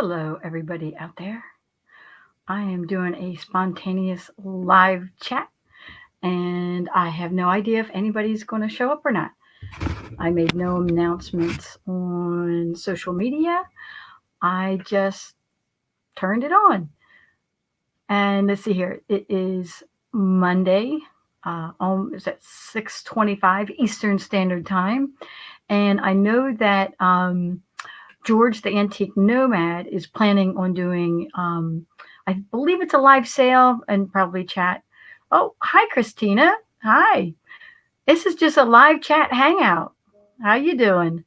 Hello, everybody out there. I am doing a spontaneous live chat, and I have no idea if anybody's going to show up or not. I made no announcements on social media. I just turned it on. And let's see here. It is Monday. It's at 6:25 Eastern Standard Time, and I know that George the Antique Nomad is planning on doing, I believe it's a live sale and probably chat. Oh, hi, Christina. Hi. This is just a live chat hangout. How you doing?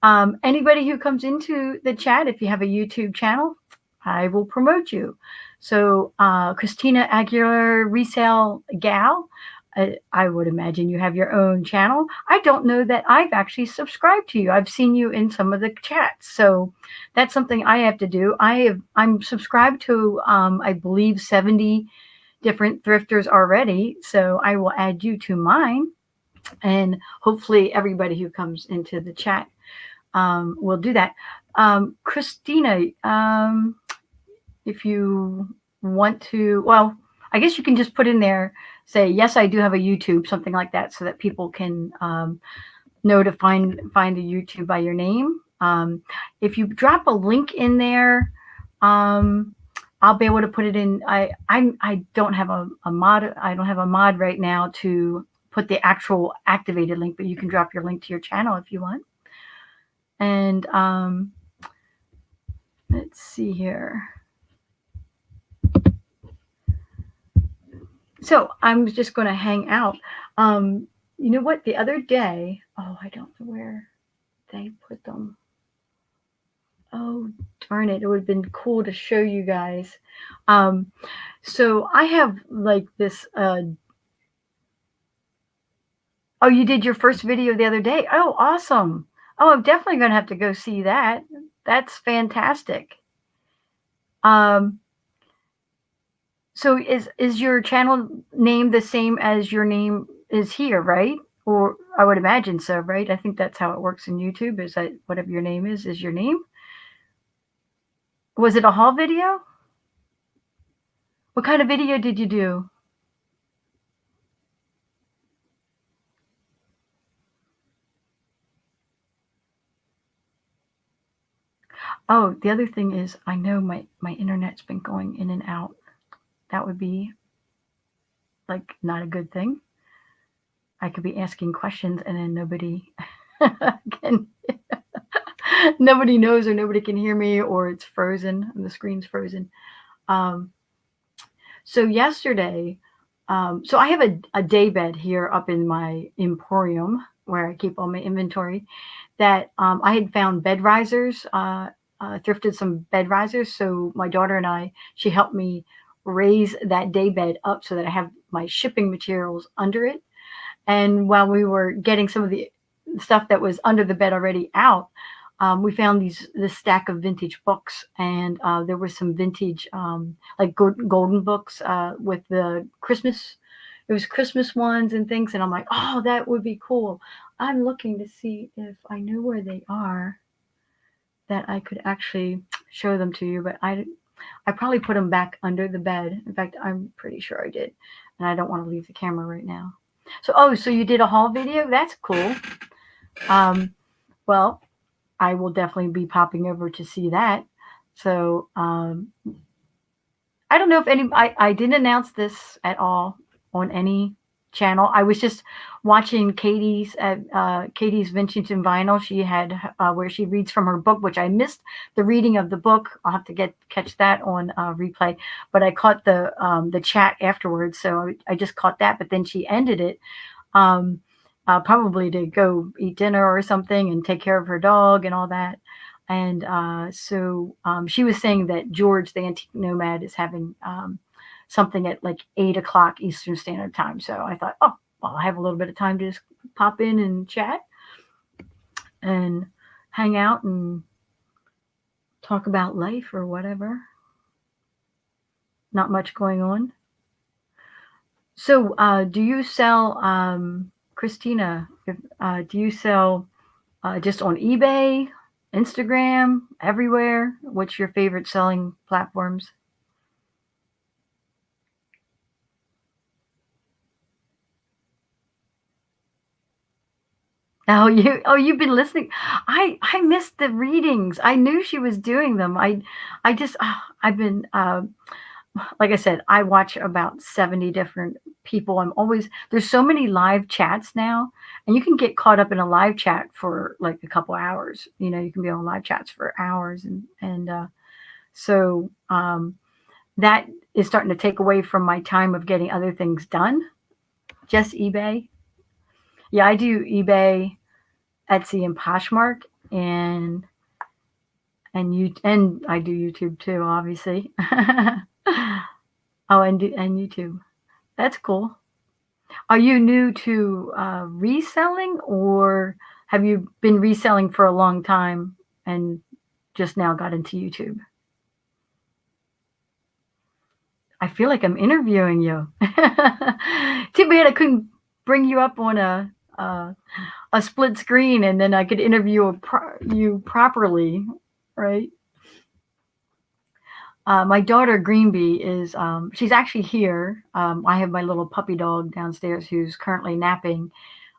Anybody who comes into the chat, if you have a YouTube channel, I will promote you. So, Christina Aguilar, Resale Gal, I would imagine you have your own channel. I don't know that I've actually subscribed to you. I've seen you in some of the chats, so that's something I have to do. I'm subscribed to I believe 70 different thrifters already, so I will add you to mine, and hopefully everybody who comes into the chat will do that. Christina, if you want to, well, I guess you can just put in there, say, yes, I do have a YouTube, something like that, so that people can know to find the YouTube by your name. If you drop a link in there, I'll be able to put it in. I don't have a mod. I don't have a mod right now to put the actual activated link, but you can drop your link to your channel if you want. And let's see here. So I'm just going to hang out. You know what? The other day, oh, I don't know where they put them. Oh, darn it. It would have been cool to show you guys. So I have like this. Oh, you did your first video the other day. Oh, awesome. Oh, I'm definitely going to have to go see that. That's fantastic. So is your channel name the same as your name is here, right? Or I would imagine so, right? I think that's how it works in YouTube, is that whatever your name is your name. Was it a haul video? What kind of video did you do? Oh, the other thing is I know my internet's been going in and out. That would be like not a good thing. I could be asking questions and then nobody can nobody knows, or nobody can hear me, or it's frozen and the screen's frozen. So yesterday, so I have a day bed here up in my emporium where I keep all my inventory, that I had found bed risers, thrifted some bed risers. So my daughter and I, she helped me raise that day bed up so that I have my shipping materials under it. And while we were getting some of the stuff that was under the bed already out, we found this stack of vintage books, and there were some vintage like golden books with the Christmas. It was Christmas ones and things, and I'm like, oh, that would be cool. I'm looking to see if I know where they are, that I could actually show them to you, but I probably put them back under the bed. In fact, I'm pretty sure I did, and I don't want to leave the camera right now. So, so you did a haul video? That's cool. Well, I will definitely be popping over to see that. So, I don't know if I didn't announce this at all on any channel. I was just watching Katie's Vintage and Vinyl. She had where she reads from her book, which I missed the reading of the book. I'll have to catch that on replay. But I caught the chat afterwards, so I just caught that. But then she ended it, probably to go eat dinner or something and take care of her dog and all that. And so she was saying that George the Antique Nomad is having something at like 8 o'clock Eastern Standard Time. So I thought, oh, well, I have a little bit of time to just pop in and chat and hang out and talk about life or whatever. Not much going on. So do you sell, Christina, do you sell just on eBay? Instagram, everywhere. What's your favorite selling platforms? You've been listening. I missed the readings. I knew she was doing them. I just I've been like I said, I watch about 70 different people. I'm always there's so many live chats now, and you can get caught up in a live chat for like a couple hours. You can be on live chats for hours, and so that is starting to take away from my time of getting other things done. Just eBay. Yeah, I do eBay, Etsy, and Poshmark, and I do YouTube too, obviously. Oh, and YouTube. That's cool. Are you new to reselling, or have you been reselling for a long time and just now got into YouTube? I feel like I'm interviewing you. Too bad I couldn't bring you up on a split screen, and then I could interview you properly, right? My daughter Greenbee she's actually here. I have my little puppy dog downstairs who's currently napping.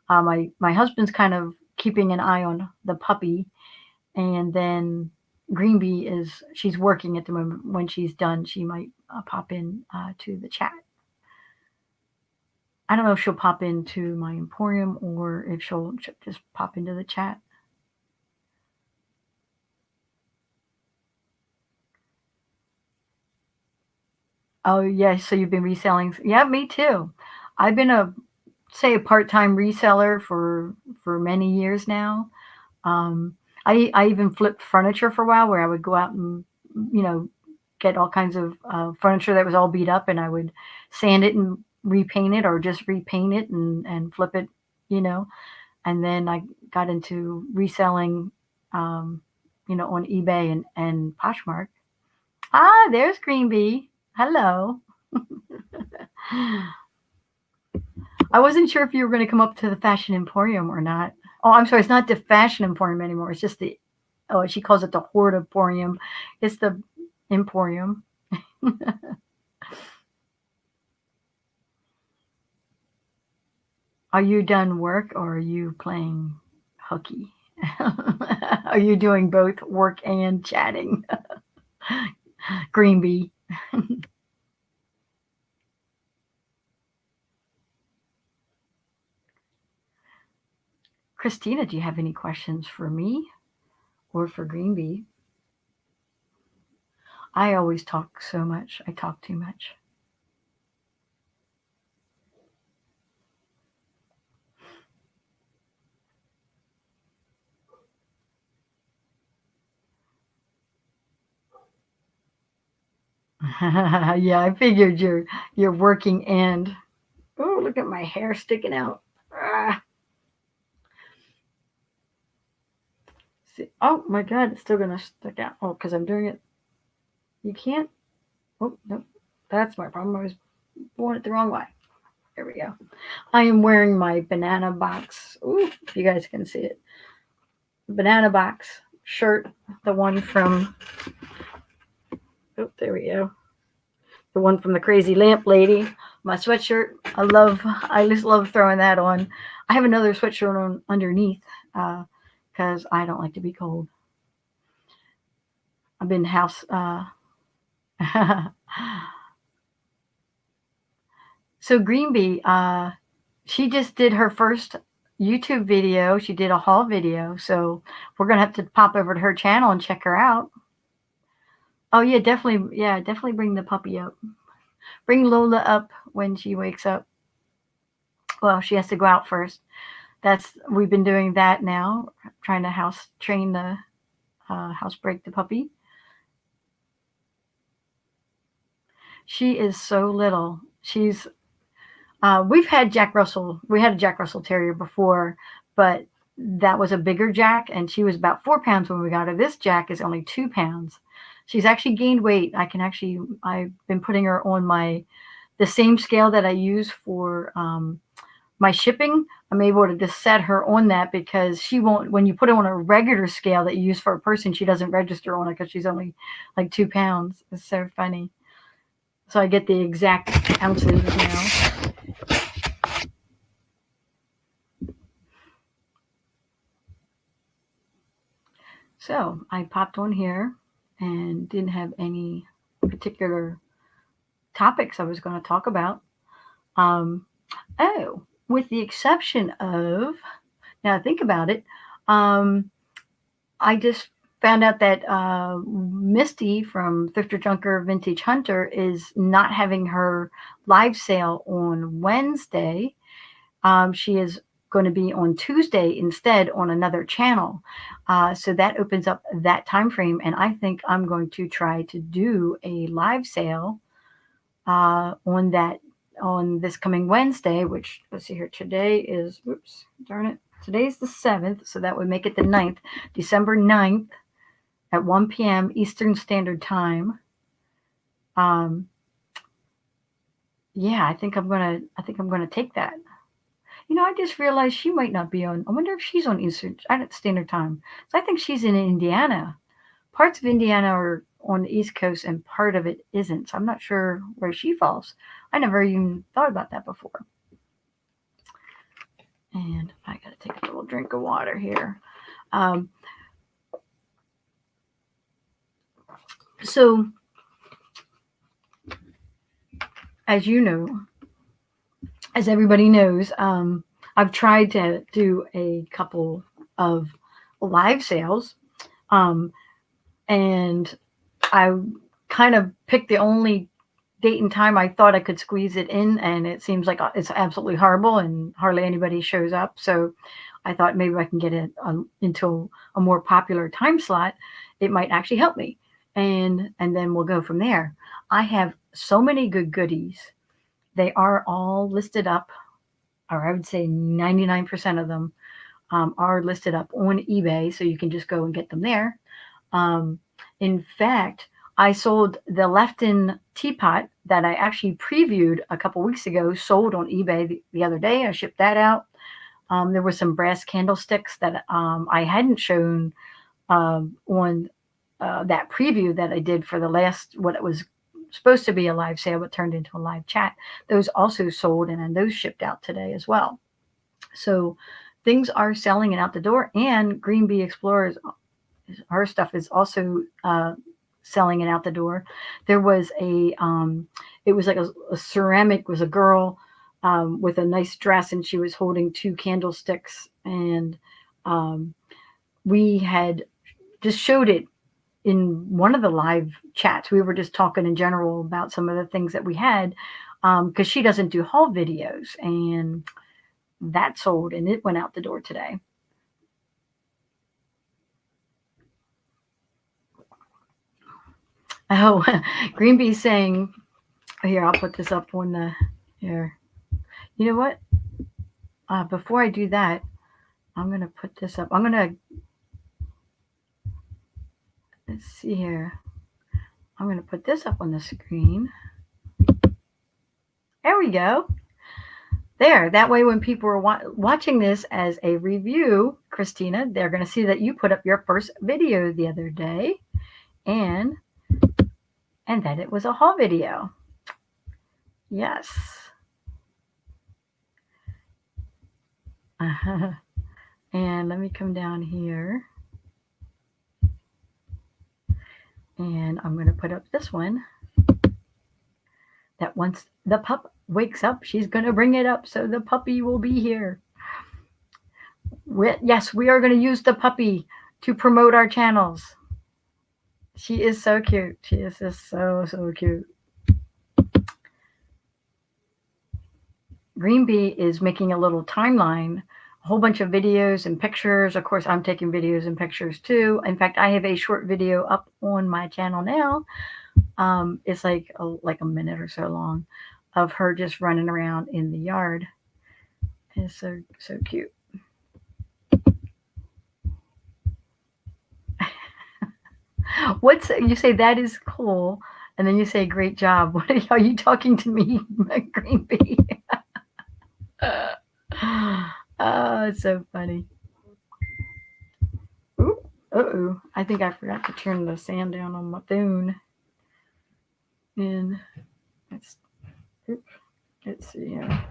My husband's kind of keeping an eye on the puppy, and then she's working at the moment. When she's done, she might pop in to the chat. I don't know if she'll pop into my emporium or if she'll just pop into the chat. Oh yeah, so you've been reselling? Yeah, me too. I've been a part-time reseller for many years now. I even flipped furniture for a while, where I would go out and you know get all kinds of furniture that was all beat up, and I would sand it and repaint it, or just repaint it and flip it, you know. And then I got into reselling, um, on eBay and Poshmark. Ah, there's Green Bee. Hello. I wasn't sure if you were going to come up to the Fashion Emporium or not. Oh, I'm sorry. It's not the Fashion Emporium anymore. It's just she calls it the Horde Emporium. It's the Emporium. Are you done work, or are you playing hooky? Are you doing both work and chatting? Green Bee. Christina, do you have any questions for me or for Green Bee? I always talk so much. I talk too much. Yeah, I figured you're working and oh, look at my hair sticking out. Ah. See, oh my God, it's still gonna stick out. Oh, because I'm doing it. You can't. Oh no, that's my problem. I was doing it the wrong way. There we go. I am wearing my banana box. Ooh, if you guys can see it. Banana box shirt, the one from. Oh, there we go. The one from the Crazy Lamp Lady. My sweatshirt. I just love throwing that on. I have another sweatshirt on underneath because I don't like to be cold. I've been house. So Greenbee, she just did her first YouTube video. She did a haul video. So we're gonna have to pop over to her channel and check her out. Oh yeah, definitely. Yeah, definitely bring the puppy up. Bring Lola up when she wakes up. Well, she has to go out first. We've been doing that now, trying to house train the house break the puppy. She is so little. We've had Jack Russell. We had a Jack Russell Terrier before, but that was a bigger Jack, and she was about 4 pounds when we got her. This Jack is only 2 pounds. She's actually gained weight. I've been putting her on the same scale that I use for my shipping, I'm able to just set her on that because she won't, when you put it on a regular scale that you use for a person, she doesn't register on it because she's only like 2 pounds. It's so funny. So I get the exact ounces now. So I popped on here and didn't have any particular topics I was going to talk about. With the exception of, now think about it, I just found out that Misty from Thrifter Junker Vintage Hunter is not having her live sale on Wednesday. She is going to be on Tuesday instead on another channel. So that opens up that time frame, and I think I'm going to try to do a live sale on this coming Wednesday, which, let's see here, today is, oops, darn it, today's the 7th, so that would make it the 9th, December 9th at 1 p.m. Eastern Standard Time. Yeah, I think I'm gonna take that. I just realized she might not be on. I wonder if she's on Eastern Standard Time. So I think she's in Indiana. Parts of Indiana are on the East Coast and part of it isn't. So I'm not sure where she falls. I never even thought about that before. And I got to take a little drink of water here. So, as you know, as everybody knows, I've tried to do a couple of live sales. And I kind of picked the only date and time I thought I could squeeze it in, and it seems like it's absolutely horrible and hardly anybody shows up. So I thought maybe I can get it into a more popular time slot. It might actually help me, and then we'll go from there. I have so many good goodies. They are all listed up, or I would say 99% of them are listed up on eBay, so you can just go and get them there. In fact, I sold the Lefton teapot that I actually previewed a couple weeks ago, sold on eBay the other day. I shipped that out. There were some brass candlesticks that I hadn't shown on that preview that I did for the last, what it was supposed to be a live sale, but turned into a live chat. Those also sold, and then those shipped out today as well. So things are selling and out the door, and Green Bee Explorers, her stuff is also selling it out the door. There was it was like a ceramic, was a girl with a nice dress, and she was holding 2 candlesticks, and we had just showed it in one of the live chats. We were just talking in general about some of the things that we had, because she doesn't do haul videos, and that sold, and it went out the door today. Oh, Green Bee saying, here, I'll put this up on the, here. You know what? Before I do that, I'm going to put this up. I'm going to, let's see here. I'm going to put this up on the screen. There we go. There. That way, when people are watching this as a review, Christina, they're going to see that you put up your first video the other day, and that it was a haul video. Yes. And let me come down here. And I'm going to put up this one. That once the pup wakes up, she's going to bring it up, so the puppy will be here. Yes, we are going to use the puppy to promote our channels. She is so cute. She is just so cute. Green Bee is making a little timeline, a whole bunch of videos and pictures. Of course, I'm taking videos and pictures too. In fact, I have a short video up on my channel now. It's like a minute or so long of her just running around in the yard. It's so cute. What's you say that is cool, and then you say great job. What are you talking to me, Green Bee? Oh, it's so funny. Ooh, uh-oh. I think I forgot to turn the sound down on my phone. And let's, let's see here.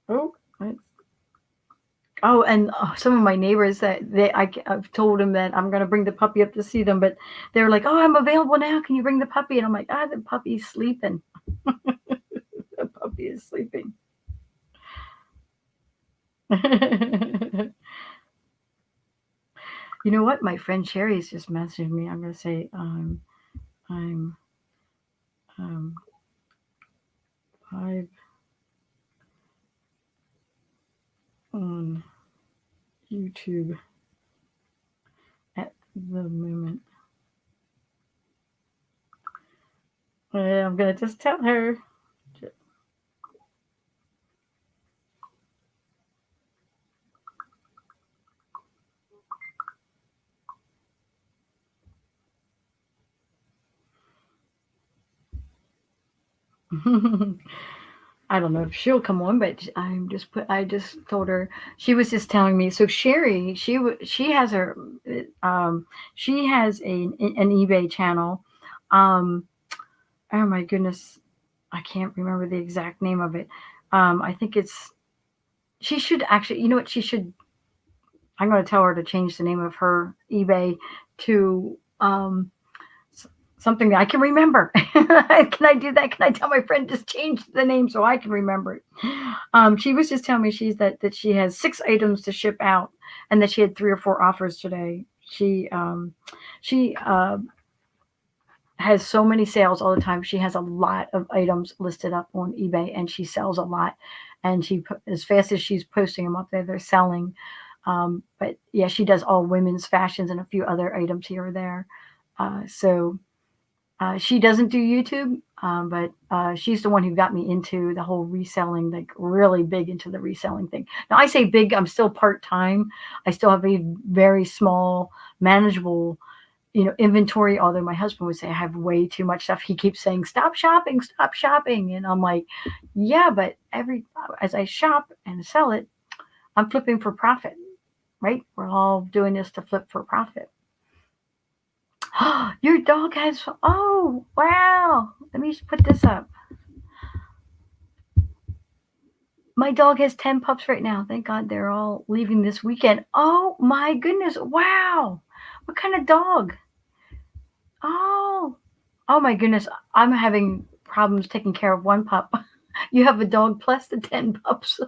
Oh, let's, oh, and some of my neighbors I've told them that I'm going to bring the puppy up to see them, but they're like, "Oh, I'm available now. Can you bring the puppy?" And I'm like, "Ah, the puppy's sleeping. The puppy is sleeping." You know what? My friend Sherry's just messaged me. I'm going to say, I'm um, live on YouTube at the moment. I'm going to just tell her. I don't know if she'll come on, but I just told her. She was just telling me. So Sherry, she has her she has an eBay channel. Um, oh my goodness, I can't remember the exact name of it. I think it's she should actually. You know what? She should. I'm going to tell her to change the name of her eBay to something that I can remember. Can I do that? Can I tell my friend just change the name so I can remember it? She was just telling me that she has 6 items to ship out, and that she had 3 or 4 offers today. She has so many sales all the time. She has a lot of items listed up on eBay, and she sells a lot. And as fast as she's posting them up there, they're selling. But yeah, she does all women's fashions and a few other items here or there. So she doesn't do YouTube, but she's the one who got me into the whole reselling, like really big into the reselling thing. Now, I say big, I'm still part time. I still have a very small, manageable, inventory. Although my husband would say I have way too much stuff. He keeps saying, "Stop shopping, stop shopping," and I'm like, "Yeah, but as I shop and sell it, I'm flipping for profit, right? We're all doing this to flip for profit." Your dog has. Oh, wow. Let me just put this up. My dog has 10 pups right now. Thank God they're all leaving this weekend. Oh, my goodness. Wow. What kind of dog? Oh, oh, my goodness. I'm having problems taking care of one pup. You have a dog plus the 10 pups.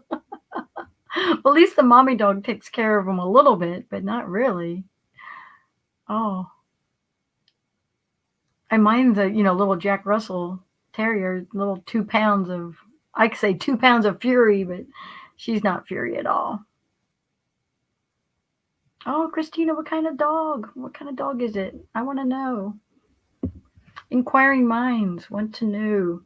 Well, at least the mommy dog takes care of them a little bit, but not really. Oh, and mine's a little Jack Russell Terrier, little 2 pounds of, I could say 2 pounds of fury, but she's not fury at all. Oh, Christina, what kind of dog? What kind of dog is it? I want to know. Inquiring minds want to know.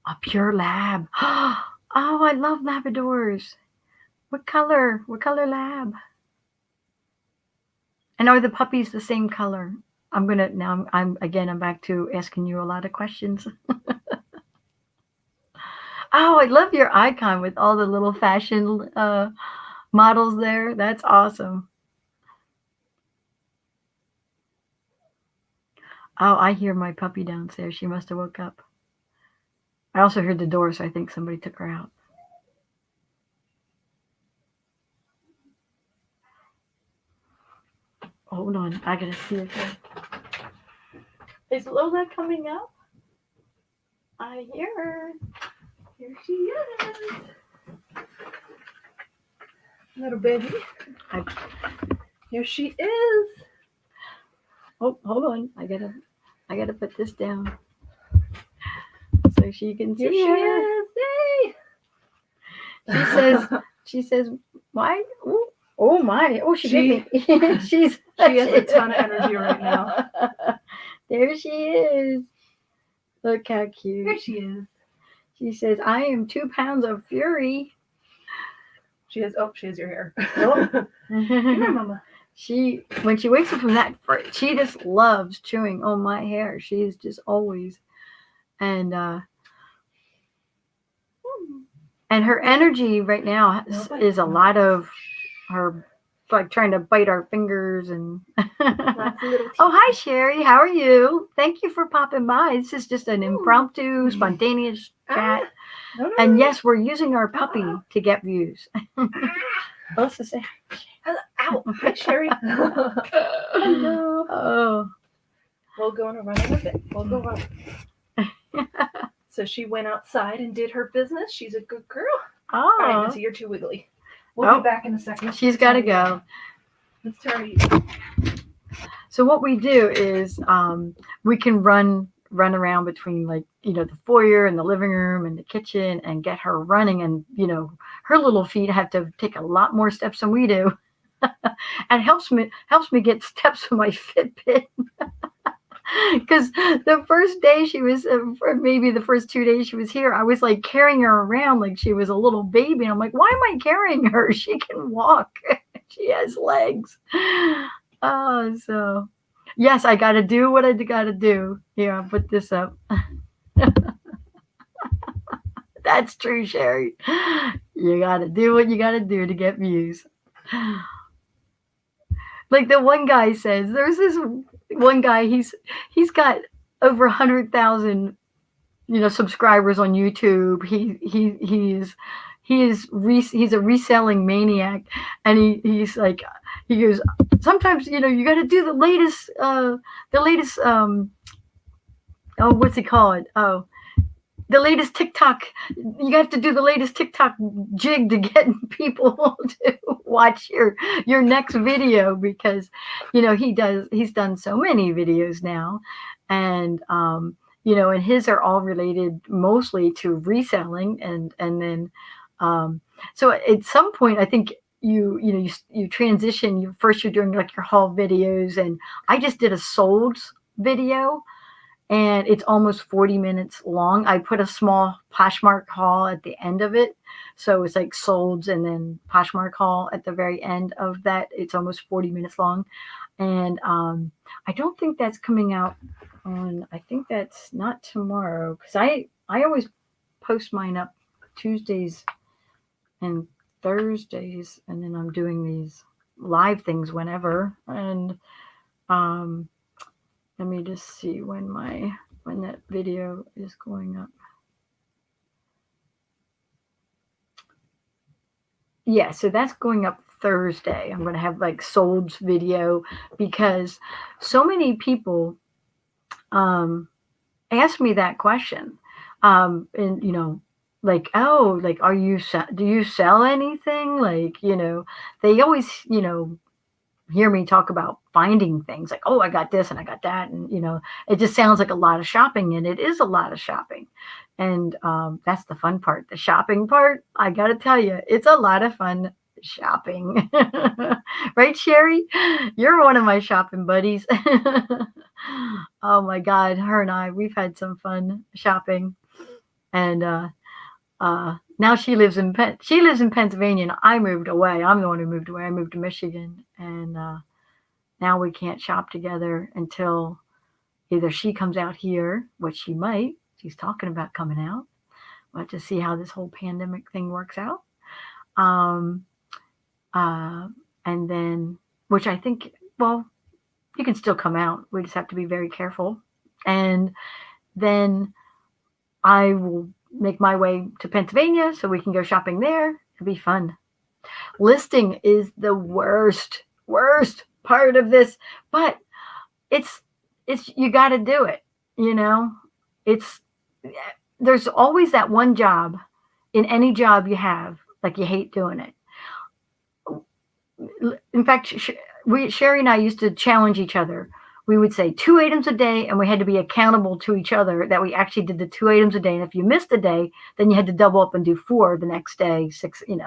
A pure lab. Oh, I love Labradors. What color? What color lab? And are the puppies the same color? I'm gonna now. I'm back to asking you a lot of questions. Oh, I love your icon with all the little fashion models there. That's awesome. Oh, I hear my puppy downstairs. She must have woke up. I also heard the door, so I think somebody took her out. Hold on, I gotta see if is Lola coming up? I hear her. Here she is. Little baby. Here she is. Oh, hold on. I gotta put this down so she can see her. She is. Hey. She says, why? Ooh, oh my. Oh, she she has a ton of energy right now. There she is. Look how cute. There she is. She says, I am 2 pounds of fury. She has your hair. Oh. Come here, Mama. When she wakes up from that, she just loves chewing on my hair. She's just always, and her energy right now is a lot of her, like trying to bite our fingers and. Oh, hi Sherry, how are you? Thank you for popping by. This is just an impromptu, spontaneous chat. No. And yes, we're using our puppy to get views. Let's just say Ow! Hi, Sherry. Hello. Oh. We'll go on a run with it. We'll go run. So she went outside and did her business. She's a good girl. Oh. All right, Missy, you're too wiggly. We'll be back in a second. She's got to go. Let's turn. So what we do is we can run around between, like, the foyer and the living room and the kitchen and get her running, and her little feet have to take a lot more steps than we do. And helps me get steps with my Fitbit. Because the first day she was, maybe the first 2 days she was here, I was like carrying her around like she was a little baby. And I'm like, why am I carrying her? She can walk. She has legs. Oh, so yes, I got to do what I got to do. Here, I'll put this up. That's true, Sherry. You got to do what you got to do to get views. Like the one guy says, there's this one guy, he's got over 100,000, subscribers on YouTube. He's a reselling maniac, and he's like, he goes, sometimes you got to do the latest what's he called? Oh, the latest TikTok. You have to do the latest TikTok jig to get people to watch your next video, because he's done so many videos now, and and his are all related mostly to reselling, and then so at some point I think you transition. First you're doing like your haul videos, and I just did a solds video, and it's almost 40 minutes long. I put a small Poshmark haul at the end of it. So it's like solds and then Poshmark haul at the very end of that. It's almost 40 minutes long. And I don't think that's coming out on, I think that's not tomorrow, because I always post mine up Tuesdays and Thursdays, and then I'm doing these live things whenever. And let me just see when that video is going up. Yeah, so that's going up Thursday. I'm going to have like solds video, because so many people ask me that question. And like, oh, like, do you sell anything? Like, they always, hear me talk about finding things, like, oh, I got this and I got that, and it just sounds like a lot of shopping, and it is a lot of shopping, and that's the fun part. The shopping part, I gotta tell you, it's a lot of fun shopping. Right, Sherry? You're one of my shopping buddies. Oh my God, her and we've had some fun shopping, and now she lives in Pennsylvania, and I moved away. I'm the one who moved away. I moved to Michigan, and now we can't shop together until either she comes out here, which she might. She's talking about coming out. We'll have to see how this whole pandemic thing works out. And then, which I think, well, you can still come out. We just have to be very careful. And then I will make my way to Pennsylvania so we can go shopping there. It'll be fun. Listing is the worst part of this, but it's you got to do it. There's always that one job in any job you have, like, you hate doing it. In fact, Sherry and I used to challenge each other. We would say 2 items a day, and we had to be accountable to each other that we actually did the 2 items a day. And if you missed a day, then you had to double up and do 4 the next day, 6, it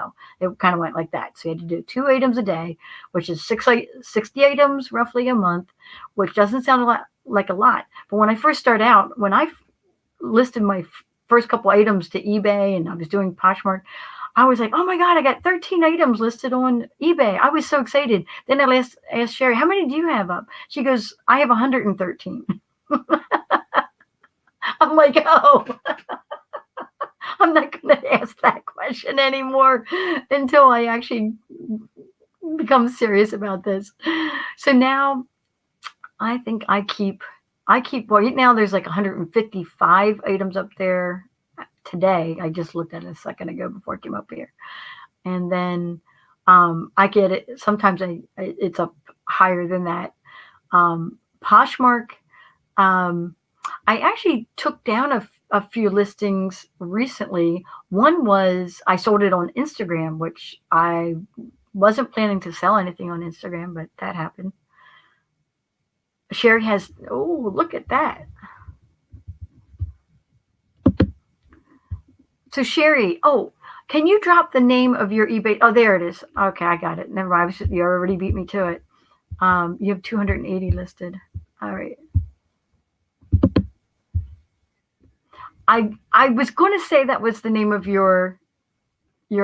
kind of went like that. So you had to do 2 items a day, which is 60 items roughly a month, which doesn't sound like a lot. But when I first started out, when I listed my first couple items to eBay and I was doing Poshmark, I was like, oh my God, I got 13 items listed on eBay. I was so excited. Then I asked Sherry, how many do you have up? She goes, I have 113. I'm like, oh, I'm not going to ask that question anymore until I actually become serious about this. So now I think I keep, well, right now there's like 155 items up there today. I just looked at it a second ago before I came up here. And then I get it. Sometimes it's up higher than that. Poshmark, I actually took down a few listings recently. One was I sold it on Instagram, which I wasn't planning to sell anything on Instagram, but that happened. Sherry has, oh, look at that. So Sherry, oh, can you drop the name of your eBay? Oh, there it is. Okay, I got it. Never mind. You already beat me to it. You have 280 listed. All right. I was going to say that was the name of your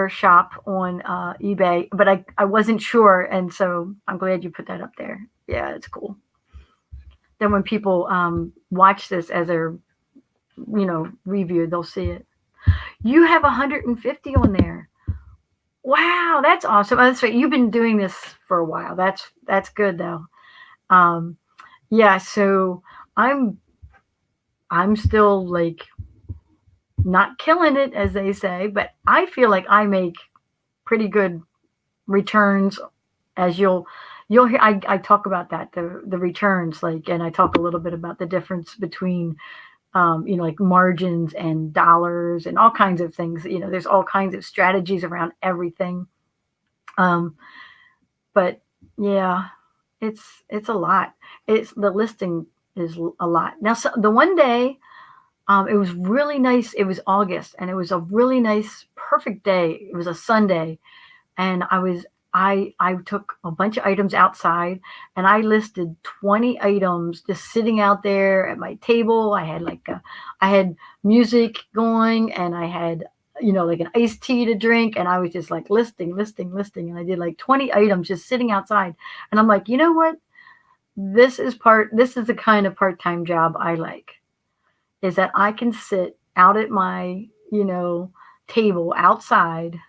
shop on eBay, but I wasn't sure, and so I'm glad you put that up there. Yeah, it's cool. Then when people watch this as a review, they'll see it. You have 150 on there. Wow, that's awesome. That's right. You've been doing this for a while. That's good though. Yeah, so I'm still like not killing it, as they say, but I feel like I make pretty good returns. As you'll hear, I talk about that, the returns, like, and I talk a little bit about the difference between like margins and dollars and all kinds of things. There's all kinds of strategies around everything. But yeah, it's a lot. The listing is a lot. Now, so the one day, it was really nice. It was August, and it was a really nice, perfect day. It was a Sunday, and I took a bunch of items outside, and I listed 20 items just sitting out there at my table. I had music going, and I had like an iced tea to drink, and I was just like listing, and I did like 20 items just sitting outside. And I'm like, you know what? This is the kind of part-time job I like, is that I can sit out at my table outside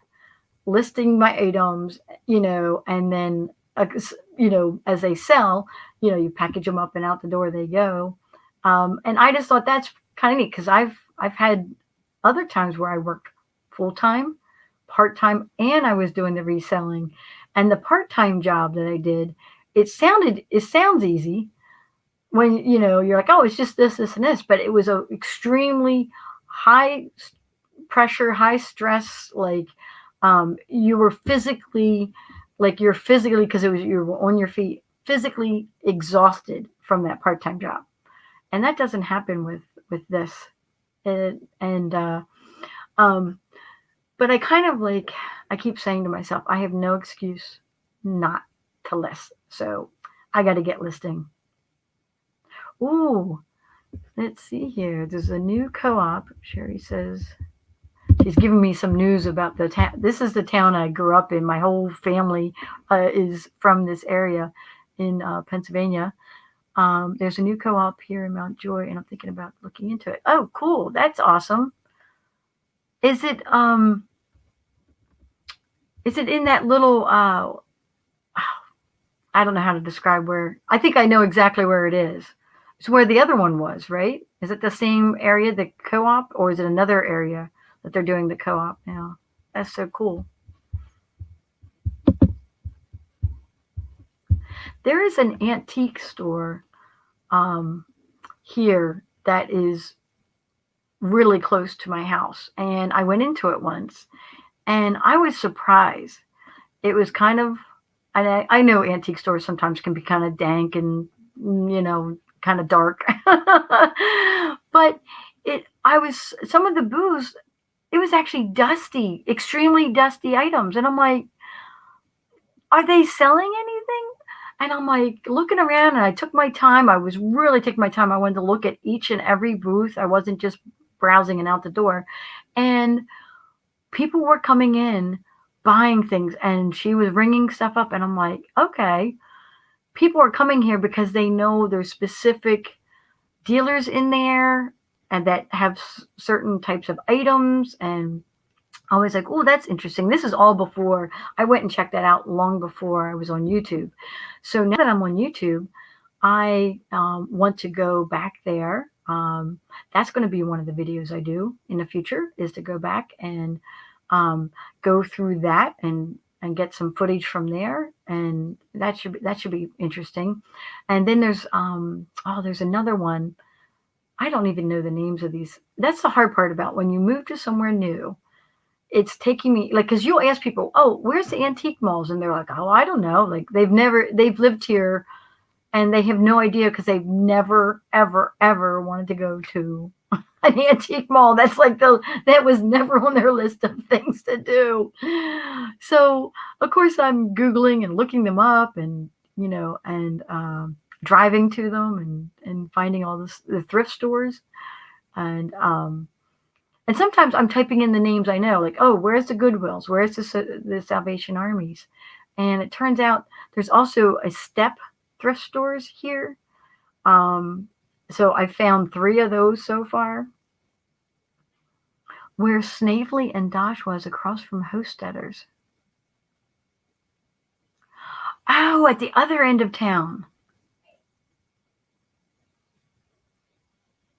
listing my items, and then, as they sell, you package them up and out the door they go. And I just thought that's kind of neat, because I've had other times where I worked full-time, part-time, and I was doing the reselling. And the part-time job that I did, it sounds easy when, you're like, oh, it's just this, and this, but it was a extremely high pressure, high stress, like, you were physically, because you were on your feet, physically exhausted from that part-time job. And that doesn't happen with this. But I kind of I keep saying to myself, I have no excuse not to list. So I got to get listing. Ooh, let's see here. There's a new co-op. Sherry says, she's giving me some news about the town. This is the town I grew up in. My whole family is from this area in Pennsylvania. There's a new co-op here in Mount Joy, and I'm thinking about looking into it. Oh, cool. That's awesome. Is it in that little, I don't know how to describe where. I think I know exactly where it is. It's where the other one was, right? Is it the same area, the co-op, or is it another area that they're doing the co-op now? That's so cool. There is an antique store here that is really close to my house, and I went into it once, and I was surprised. It was kind of, I know antique stores sometimes can be kind of dank and kind of dark, but some of the booths, it was actually dusty, extremely dusty items. And I'm like, are they selling anything? And I'm like looking around, and I took my time. I was really taking my time. I wanted to look at each and every booth. I wasn't just browsing and out the door. And people were coming in buying things, and she was ringing stuff up, and I'm like, okay, people are coming here because they know there's specific dealers in there and that have certain types of items. And I was like, oh, that's interesting. This is all before I went and checked that out, long before I was on YouTube. So now that I'm on YouTube, I want to go back there. That's going to be one of the videos I do in the future, is to go back and go through that and get some footage from there, and that should be interesting. And then there's there's another one. I don't even know the names of these. That's the hard part about when you move to somewhere new. It's taking me, like, because you'll ask people, oh, where's the antique malls? And they're like, oh, I don't know. Like, they've lived here and they have no idea because they've never, ever, ever wanted to go to an antique mall. That's like that was never on their list of things to do. So, of course, I'm Googling and looking them up, and, driving to them and finding all the thrift stores. And sometimes I'm typing in the names I know, like, oh, where's the Goodwills? Where's the Salvation Armies? And it turns out there's also a Step thrift stores here. So I found 3 of those so far. Where Snavely and Dosh was, across from Hostetter's. Oh, at the other end of town.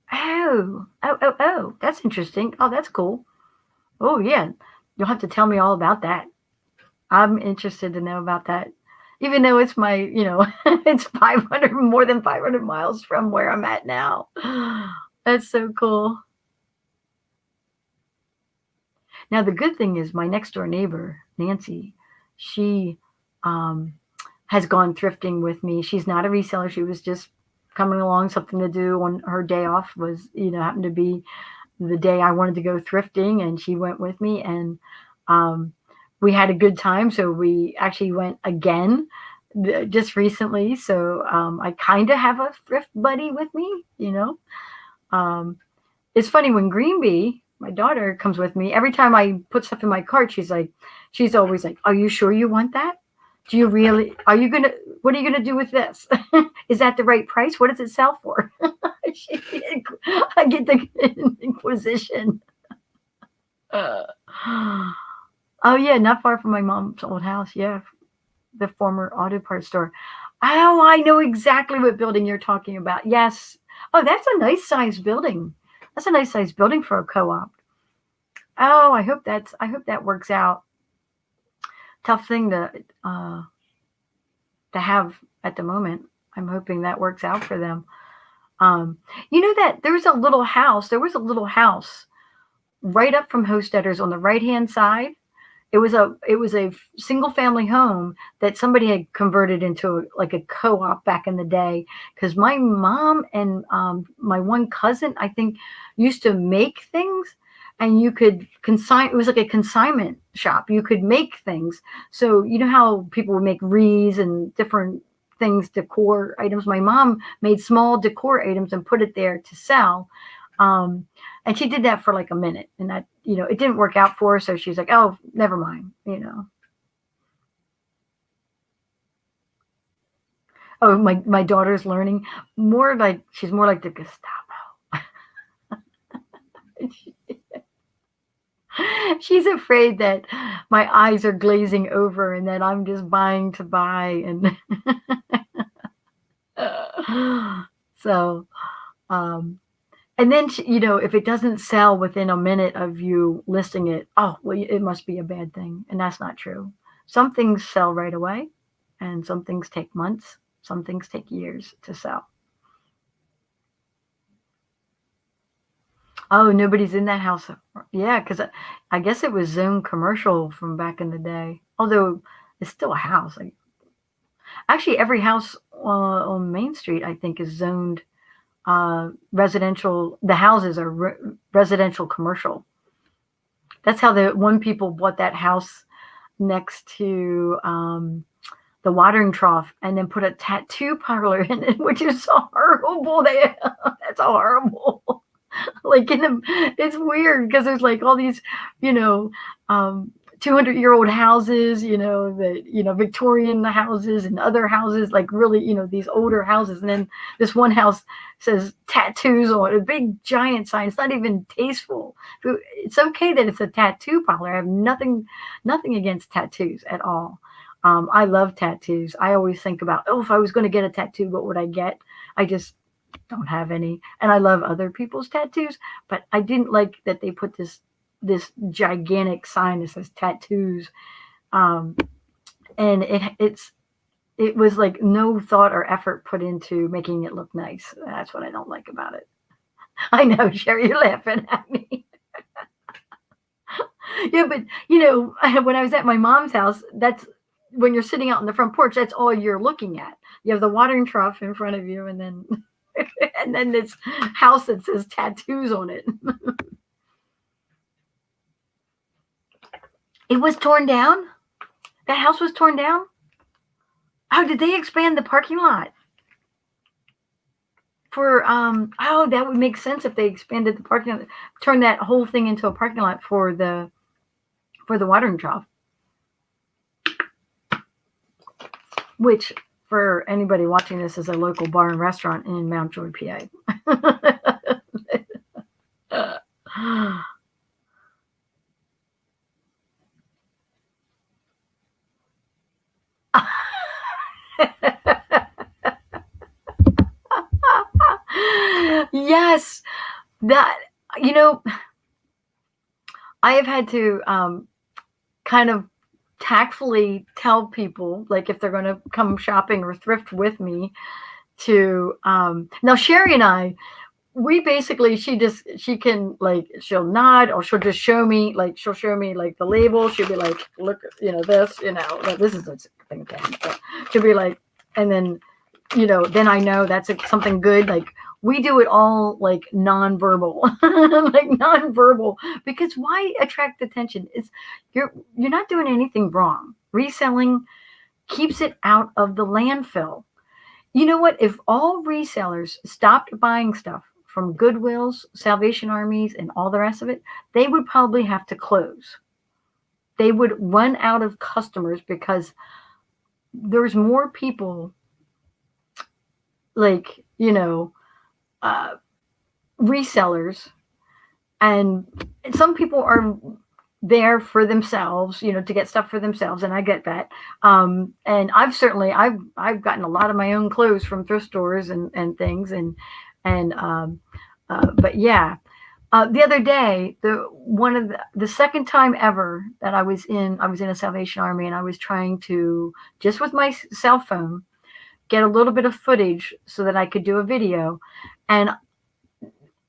Oh, that's interesting. Oh, that's cool. Oh, yeah. You'll have to tell me all about that. I'm interested to know about that. Even though it's it's 500, more than 500 miles from where I'm at now. That's so cool. Now, the good thing is my next door neighbor, Nancy, she has gone thrifting with me. She's not a reseller. She was just coming along, something to do on her day off, was, happened to be the day I wanted to go thrifting, and she went with me, and we had a good time. So we actually went again just recently. So I kind of have a thrift buddy with me, It's funny, when Greenbee, my daughter, comes with me, every time I put stuff in my cart, she's always like, are you sure you want that? Do you really, what are you going to do with this? Is that the right price? What does it sell for? I get the inquisition. Oh yeah, not far from my mom's old house. Yeah, the former auto parts store. Oh, I know exactly what building you're talking about. Yes. Oh, that's a nice size building. That's a nice size building for a co-op. Oh, I hope that works out. Tough thing to have at the moment. I'm hoping that works out for them. That there was a little house right up from Hostetter's on the right-hand side. It was a single family home that somebody had converted into like a co-op back in the day, because my mom and my one cousin, I think, used to make things, and you could consign. It was like a consignment shop. You could make things. So you know how people would make wreaths and different things, decor items. My mom made small decor items and put it there to sell. And she did that for like a minute, and that, it didn't work out for her. So she's like, oh, never mind, Oh, my daughter's learning she's more like the Gestapo. She's afraid that my eyes are glazing over and that I'm just buying to buy. And so, and then, if it doesn't sell within a minute of you listing it, oh, well, it must be a bad thing. And that's not true. Some things sell right away, and some things take months. Some things take years to sell. Oh, nobody's in that house. Yeah, because I guess it was zoned commercial from back in the day. Although it's still a house. Actually, every house on Main Street, I think, is zoned residential. The houses are residential commercial. That's how the one people bought that house next to the watering trough, and then put a tattoo parlor in it, which is so horrible. That's horrible. Like it's weird because there's like all these, you know, 200-year-old houses, Victorian houses and other houses, like really, these older houses. And then this one house says tattoos on it, a big giant sign. It's not even tasteful. It's okay that it's a tattoo parlor. I have nothing against tattoos at all. I love tattoos. I always think about, if I was going to get a tattoo, what would I get? I just don't have any. And I love other people's tattoos, but I didn't like that they put this gigantic sign that says tattoos. Um, and it was like no thought or effort put into making it look nice. That's what I don't like about it. I know, Sherry, you're laughing at me. Yeah, but when I was at my mom's house, that's when you're sitting out on the front porch, that's all you're looking at. You have the watering trough in front of you, and then and then this house that says tattoos on it. It was torn down? That house was torn down? How did they expand the parking lot? That would make sense if they expanded the parking lot, turn that whole thing into a parking lot for the watering trough. Which, for anybody watching this, is a local bar and restaurant in Mount Joy, PA. Yes, that I have had to kind of tactfully tell people, like, if they're going to come shopping or thrift with me, to now Sherry and I, we basically, she can, like, she'll nod, or she'll just show me, like, the label. She'll be like, look, this, this is a thing, but she'll be like, and then then I know that's something good. Like, we do it all like nonverbal, like nonverbal, because why attract attention? You're not doing anything wrong. Reselling keeps it out of the landfill. You know what? If all resellers stopped buying stuff from Goodwills, Salvation Armies, and all the rest of it, they would probably have to close. They would run out of customers because there's more people, like, resellers, and some people are there for themselves, to get stuff for themselves, and I get that. And I've gotten a lot of my own clothes from thrift stores and things, but yeah. The other day, the second time ever that I was in a Salvation Army, and I was trying to, just with my cell phone, get a little bit of footage so that I could do a video. And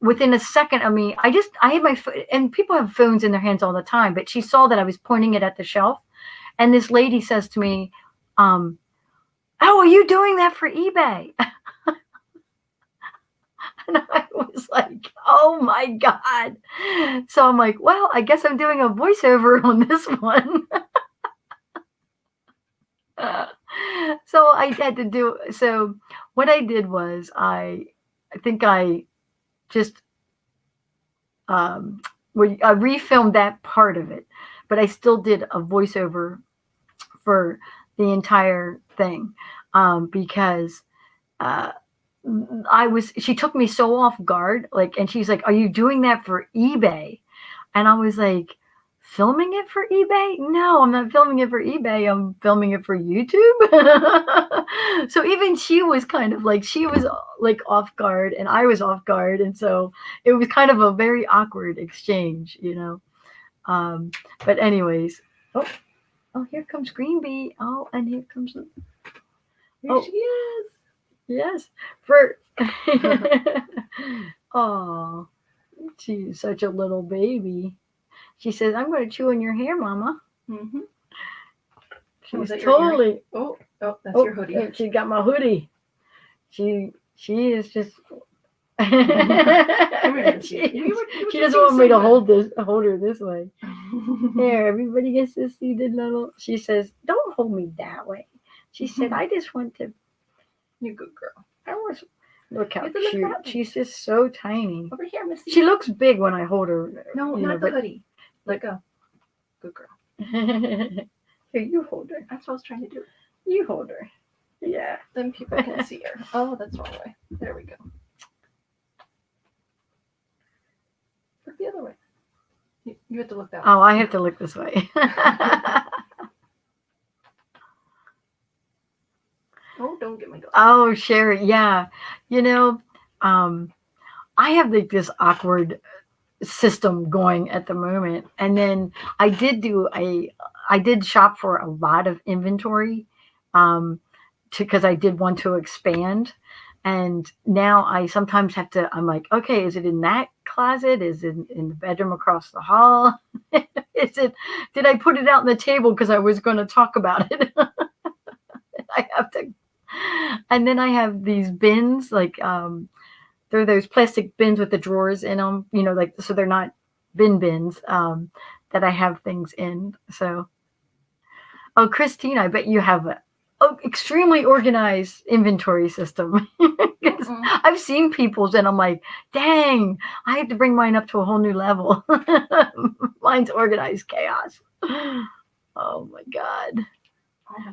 within a second of me, I had my foot, and people have phones in their hands all the time, but she saw that I was pointing it at the shelf. And this lady says to me, oh, are you doing that for eBay? And I was like, oh my God. So I'm like, well, I guess I'm doing a voiceover on this one. So I had to do, so what I did was, I think I just, I refilmed that part of it, but I still did a voiceover for the entire thing, because she took me so off guard, like, and she's like, are you doing that for eBay? And I was like, filming it for eBay? No, I'm not filming it for eBay. I'm filming it for YouTube. So even she was kind of like, off guard, and I was off guard. And so it was kind of a very awkward exchange, But anyways, oh, here comes Green Bee. Oh, and here comes, Here she is. Yes. Oh, she's such a little baby. She says, I'm going to chew on your hair, Mama. Mm-hmm. She's totally. Oh, that's your hoodie. She got my hoodie. She is just. She doesn't want me to hold her this way. There, everybody gets to see the little. She says, don't hold me that way. She said, I just want to. You good girl. Look how You have to look cute. that way. She's just so tiny. Over here, Missy. She looks big when I hold her. No, you know, not the but hoodie. Let go. Good girl. here, you hold her. That's what I was trying to do. You hold her. Yeah. Then people can see her. Oh, that's the wrong way. There we go. Look the other way. You have to look that way. Oh, I have to look this way. Oh, don't get my glasses. Oh, Sherry, yeah. You know, I have like this awkward system going at the moment, and then I did shop for a lot of inventory, because I did want to expand, and now I sometimes have to. I'm like, okay, is it in that closet? Is it in the bedroom across the hall? Is it? Did I put it out on the table because I was going to talk about it? I have to. And then I have these bins, like they're those plastic bins with the drawers in them, like, so they're not bins, that I have things in. So, oh, Christine, I bet you have a extremely organized inventory system. I've seen people's and I'm like, dang, I have to bring mine up to a whole new level. Mine's organized chaos. Oh my God.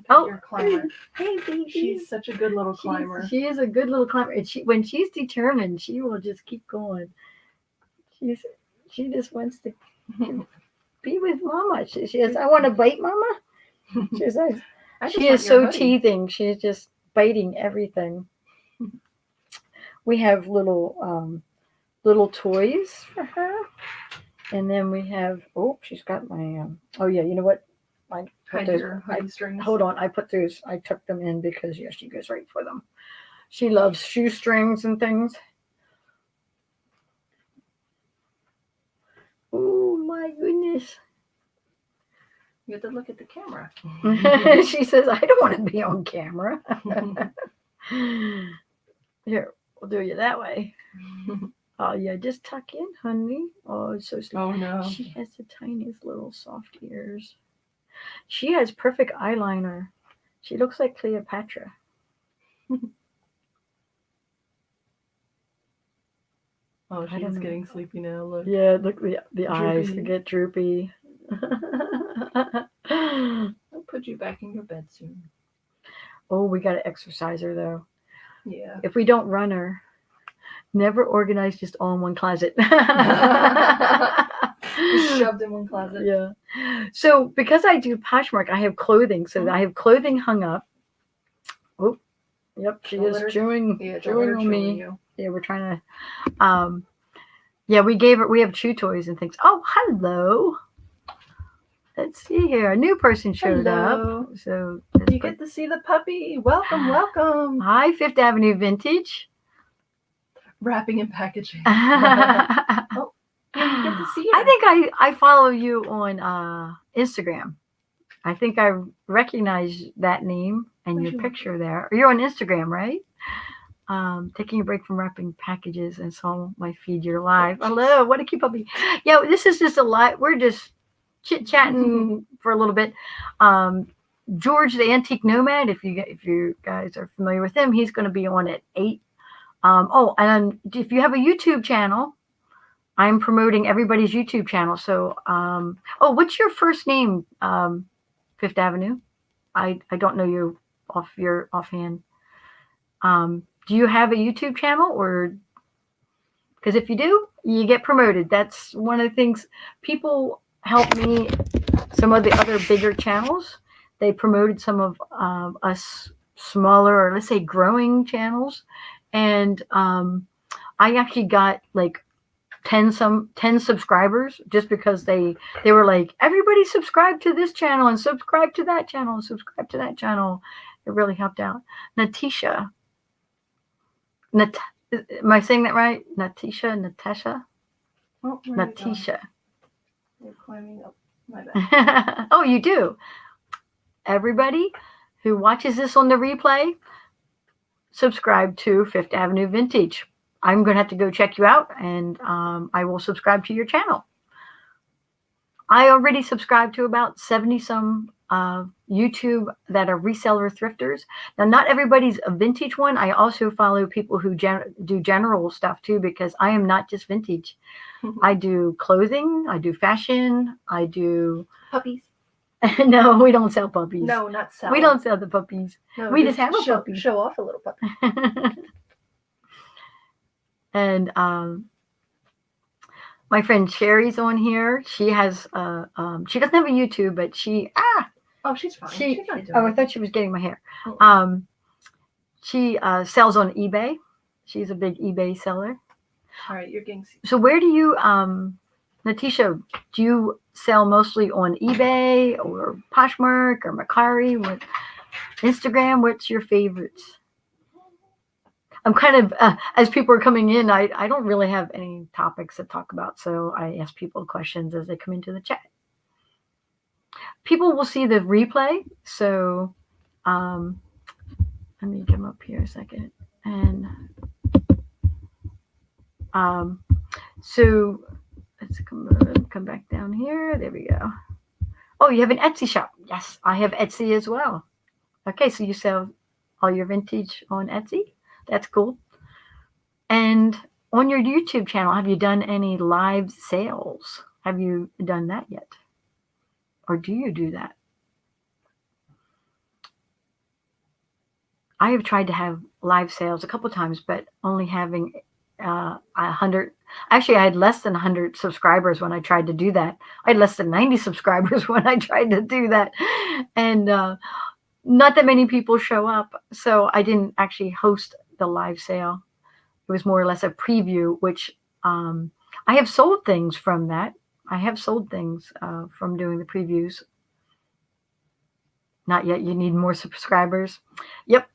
Oh, you're a climber. Hey, baby. She's such a good little climber. She is a good little climber. And when she's determined, she will just keep going. She just wants to be with Mama. She says, I want to bite Mama. She says, she is so teething. She's just biting everything. We have little toys for her. And then we have, she's got my, oh yeah, you know what? Hold on, I took them in because, yeah, she goes right for them. She loves shoestrings and things. Oh my goodness. You have to look at the camera. She says, I don't want to be on camera. Here, we'll do you that way. Oh yeah, just tuck in, honey. Oh, it's so sweet. Oh no. She has the tiniest little soft ears. She has perfect eyeliner. She looks like Cleopatra. Oh, she's getting sleepy now. Look. Yeah, look, the eyes get droopy. I'll put you back in your bed soon. Oh, we got to exercise her though. Yeah. If we don't run her, never organize just all in one closet. Just shoved in one closet. Yeah. So because I do Poshmark, I have clothing. So I have clothing hung up. Oh, yep. She is chewing on me. Yeah, we're trying to. Yeah, we have chew toys and things. Oh, hello. Let's see here. A new person showed up. So you get to see the puppy. Welcome, welcome. Hi, Fifth Avenue Vintage. Wrapping and packaging. Oh, you get to see her. I think I follow you on Instagram. I think I recognize that name and your picture there. You're on Instagram, right? Taking a break from wrapping packages and saw my feed. You're live. Hello, what a cute puppy. Yeah, this is just a live. We're just chit-chatting for a little bit. George, the Antique Nomad, if you guys are familiar with him, he's going to be on at 8. And if you have a YouTube channel, I'm promoting everybody's YouTube channel. So, what's your first name, Fifth Avenue? I don't know you offhand. Do you have a YouTube channel, or because if you do, you get promoted. That's one of the things. People help me. Some of the other bigger channels, they promoted some of us smaller, or let's say growing channels, and I actually got like 10 subscribers just because they were like, everybody subscribe to this channel and subscribe to that channel and subscribe to that channel. It really helped out. Natisha. Am I saying that right? Natasha? Oh, Natisha. You're climbing up my back. Oh, you do? Everybody who watches this on the replay, subscribe to Fifth Avenue Vintage. I'm going to have to go check you out, and I will subscribe to your channel. I already subscribed to about 70 some YouTube that are reseller thrifters. Now, not everybody's a vintage one. I also follow people who do general stuff too, because I am not just vintage. I do clothing, I do fashion, I do Puppies? No, we don't sell puppies. No, not sell. We don't sell the puppies. No, we just have a show, puppy. Show off a little puppy. And my friend Sherry's on here. She has she doesn't have a YouTube, but she's fine. She's not doing I thought she was getting my hair. She sells on eBay. She's a big eBay seller. All right, you're getting. So where do you Natisha, do you sell mostly on eBay or Poshmark or Mercari? What Instagram? What's your favorites? I'm kind of, as people are coming in, I don't really have any topics to talk about, so I ask people questions as they come into the chat. People will see the replay, so let me come up here a second. And so let's come back down here. There we go. Oh, you have an Etsy shop. Yes, I have Etsy as well. Okay, so you sell all your vintage on Etsy? That's cool. And on your YouTube channel, have you done any live sales? Have you done that yet? Or do you do that? I have tried to have live sales a couple times, but only having 100. Actually, I had less than 100 subscribers when I tried to do that. I had less than 90 subscribers when I tried to do that. And not that many people show up. So I didn't actually host the live sale. It was more or less a preview, which I have sold things from that. I have sold things from doing the previews. Not yet. You need more subscribers. Yep.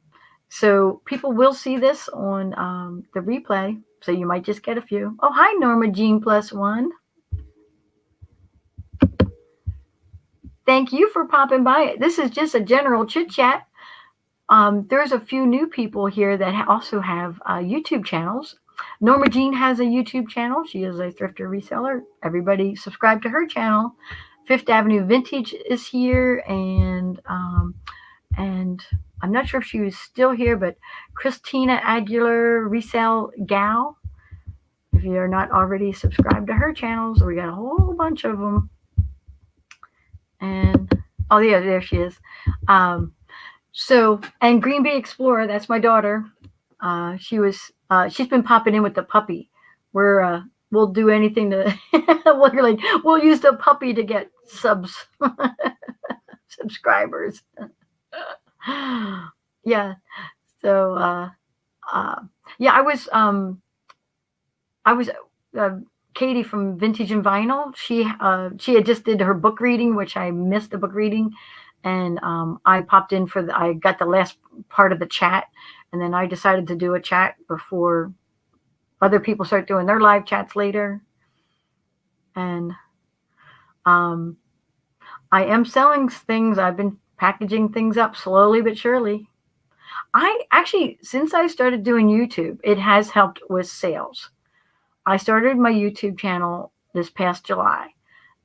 So people will see this on the replay. So you might just get a few. Oh, hi, Norma Jean +1. Thank you for popping by. This is just a general chit chat. There's a few new people here that also have YouTube channels. Norma Jean has a YouTube channel. She is a thrifter reseller. Everybody subscribe to her channel. Fifth Avenue Vintage is here, and I'm not sure if she was still here, but Christina Aguilar Resell Gal. If you're not already subscribed to her channels, we got a whole bunch of them. And oh yeah, there she is. So, and Green Bay Explorer, that's my daughter. She's been popping in with the puppy. We'll do anything to, we'll use the puppy to get subscribers. Yeah. So, yeah, I was Katie from Vintage and Vinyl. She had just did her book reading, which I missed the book reading. And I popped in I got the last part of the chat, and then I decided to do a chat before other people start doing their live chats later. And I am selling things. I've been packaging things up slowly but surely. I actually, since I started doing YouTube, it has helped with sales. I started my YouTube channel this past July,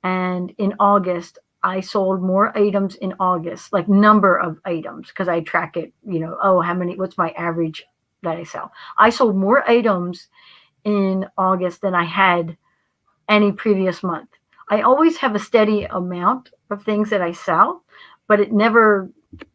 and in August, I sold more items in August, like number of items, because I track it, what's my average that I sell. I sold more items in August than I had any previous month. I always have a steady amount of things that I sell, but it never,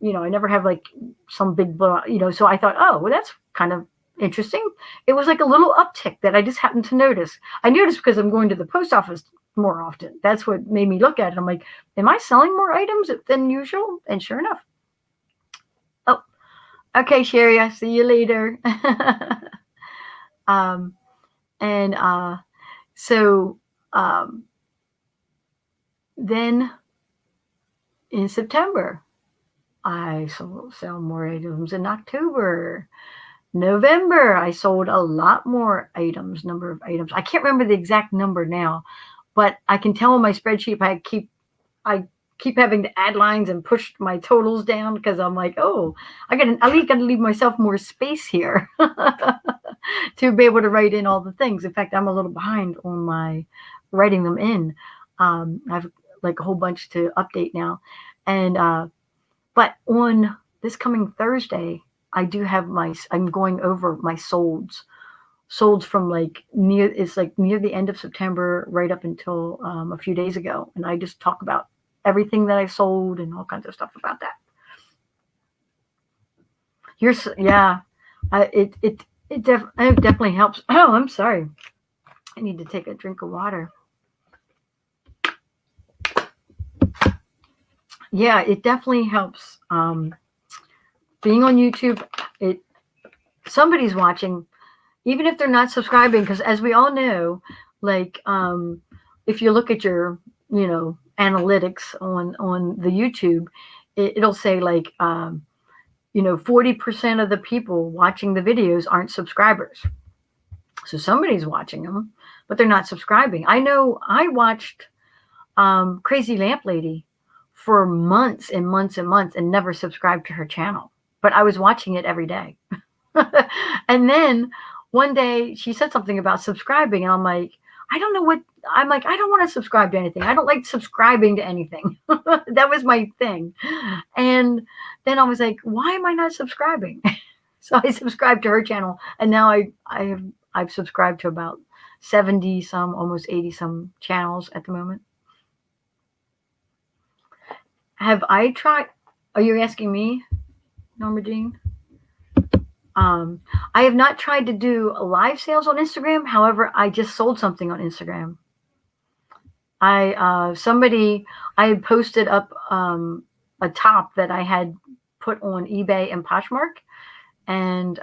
I never have like some big blow, so I thought, oh, well, that's kind of interesting. It was like a little uptick that I just happened to notice. I noticed because I'm going to the post office more often. That's what made me look at it. I'm like, am I selling more items than usual? And sure enough. Oh, okay, Sherry, I'll see you later. Then in September, I sell more items. In October, November, I sold a lot more number of items. I can't remember the exact number now, but I can tell in my spreadsheet I keep having to add lines and push my totals down because I'm like, oh, I got to leave myself more space here to be able to write in all the things. In fact, I'm a little behind on my writing them in. I've like a whole bunch to update now. And but on this coming Thursday, I do have I'm going over my solds from like near the end of September right up until a few days ago, and I just talk about everything that I sold and all kinds of stuff about that. Yeah, it definitely helps. Oh, I'm sorry. I need to take a drink of water. Yeah, it definitely helps. Being on YouTube, somebody's watching, even if they're not subscribing, because as we all know, like if you look at your analytics on the YouTube, it'll say like 40% of the people watching the videos aren't subscribers. So somebody's watching them, but they're not subscribing. I know I watched Crazy Lamp Lady for months and months and months and never subscribed to her channel, but I was watching it every day. And then one day she said something about subscribing, and I'm like, I don't know what. I'm like, I don't want to subscribe to anything. I don't like subscribing to anything. That was my thing. And then I was like, why am I not subscribing? So I subscribed to her channel, and now I've subscribed to about 70 some, almost 80 some channels at the moment. Have I tried? Are you asking me, Norma Jean? I have not tried to do live sales on Instagram. However, I just sold something on Instagram. I had posted up a top that I had put on eBay and Poshmark, and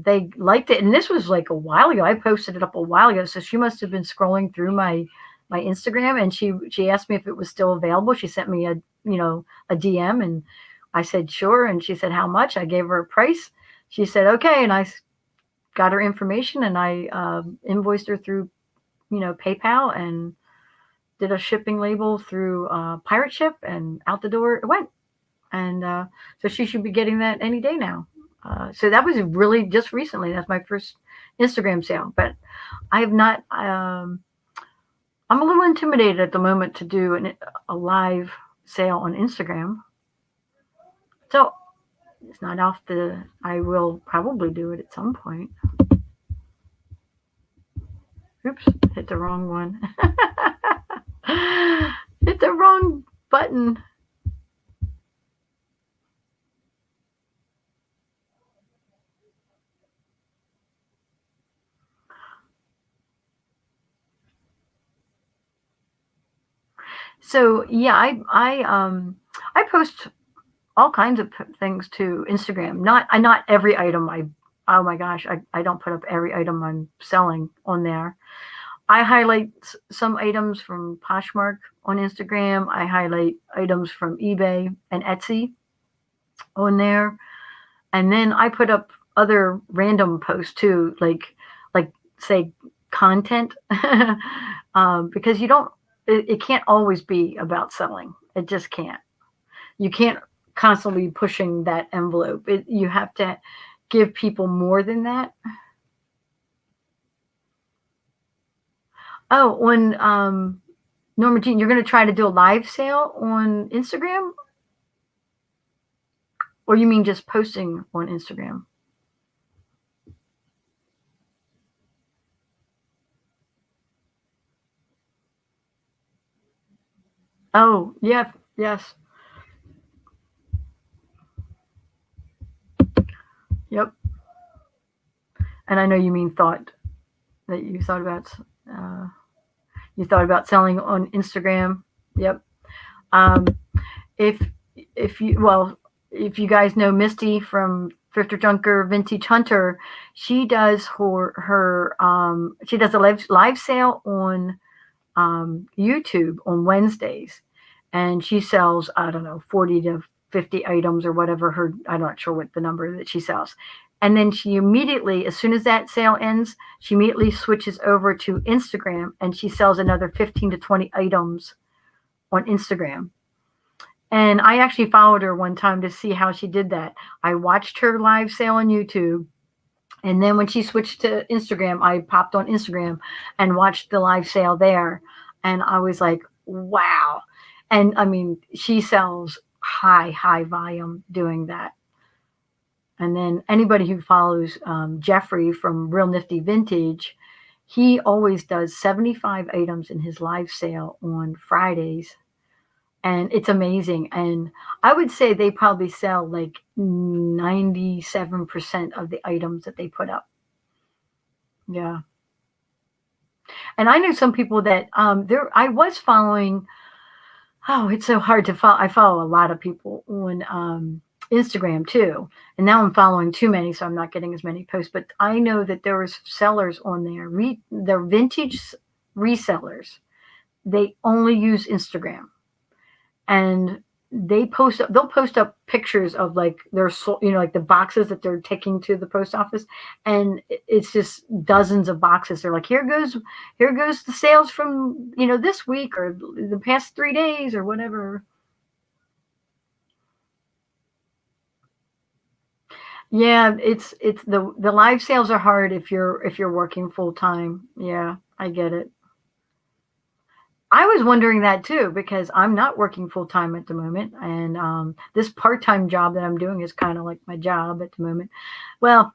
they liked it. And this was like a while ago. I posted it up a while ago, so she must have been scrolling through my Instagram, and she asked me if it was still available. She sent me a DM, and I said sure, and she said how much. I gave her a price. She said okay, and I got her information, and I invoiced her through PayPal, and did a shipping label through Pirate Ship, and out the door it went. And so she should be getting that any day now. So that was really just recently. That's my first Instagram sale, but I have not. I'm a little intimidated at the moment to do a live sale on Instagram. So it's not off the. I will probably do it at some point. Oops, hit the wrong one. Hit the wrong button. So yeah, I post all kinds of things to Instagram. Not every item. Oh my gosh, I don't put up every item I'm selling on there. I highlight some items from Poshmark on Instagram. I highlight items from eBay and Etsy on there, and then I put up other random posts too, like say content, because it can't always be about selling. It just can't. You can't constantly pushing that envelope. You have to give people more than that. Oh, on Norma Jean, you're going to try to do a live sale on Instagram? Or you mean just posting on Instagram? Oh, yeah, yes. Yep. And I know you mean that you thought about selling on Instagram. Yep. Um, if you guys know Misty from Thrifter Junker Vintage Hunter, she does she does a live sale on YouTube on Wednesdays, and she sells, I don't know, 40 to 50 items or whatever I'm not sure what the number that she sells. And then she immediately, as soon as that sale ends, she immediately switches over to Instagram, and she sells another 15 to 20 items on Instagram. And I actually followed her one time to see how she did that. I watched her live sale on YouTube, and then when she switched to Instagram, I popped on Instagram and watched the live sale there. And I was like, wow. And I mean, she sells high volume doing that. And then anybody who follows Jeffrey from Real Nifty Vintage, he always does 75 items in his live sale on Fridays. And it's amazing. And I would say they probably sell like 97% of the items that they put up. Yeah. And I know some people that I was following. Oh, it's so hard to follow. I follow a lot of people on Instagram too. And now I'm following too many, so I'm not getting as many posts. But I know that there was sellers on there. They're vintage resellers. They only use Instagram. And they'll post up pictures of like their, like the boxes that they're taking to the post office, and it's just dozens of boxes. They're like, here goes the sales from this week or the past 3 days or whatever. Yeah, it's the live sales are hard if you're working full time. Yeah, I get it. I was wondering that too, because I'm not working full time at the moment. And this part time job that I'm doing is kind of like my job at the moment. Well,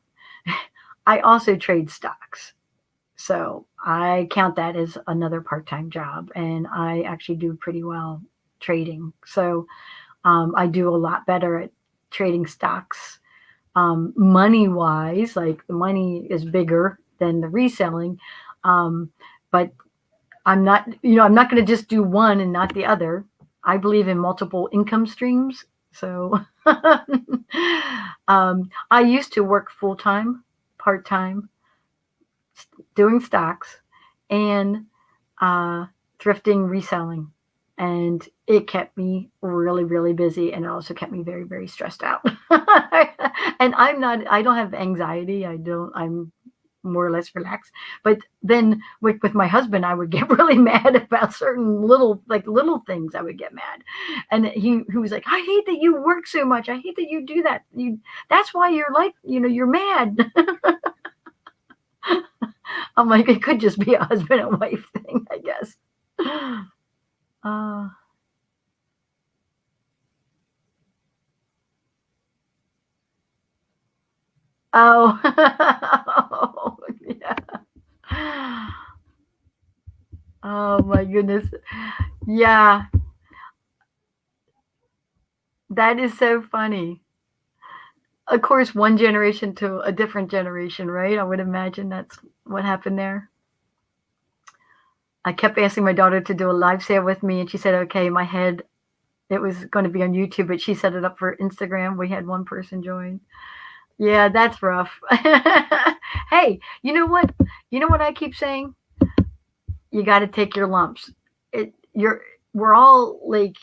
I also trade stocks. So I count that as another part time job. And I actually do pretty well trading. So I do a lot better at trading stocks. Money wise, like the money is bigger than the reselling. But I'm not going to just do one and not the other. I believe in multiple income streams. So I used to work full time, part time, doing stocks and thrifting, reselling. And it kept me really, really busy. And it also kept me very, very stressed out. And I don't have anxiety. I'm more or less relaxed. But then with my husband, I would get really mad about certain little things. I would get mad. And he was like, I hate that you work so much. I hate that you do that. That's why you're like, you're mad. I'm like, it could just be a husband and wife thing, I guess. Oh, yeah. Oh my goodness. Yeah, that is so funny. Of course, one generation to a different generation, right? I would imagine that's what happened there. I kept asking my daughter to do a live sale with me, and she said, okay, my head, it was going to be on YouTube, but she set it up for Instagram. We had one person join. Yeah, that's rough. Hey, you know what? You know what I keep saying? You got to take your lumps. We're all like,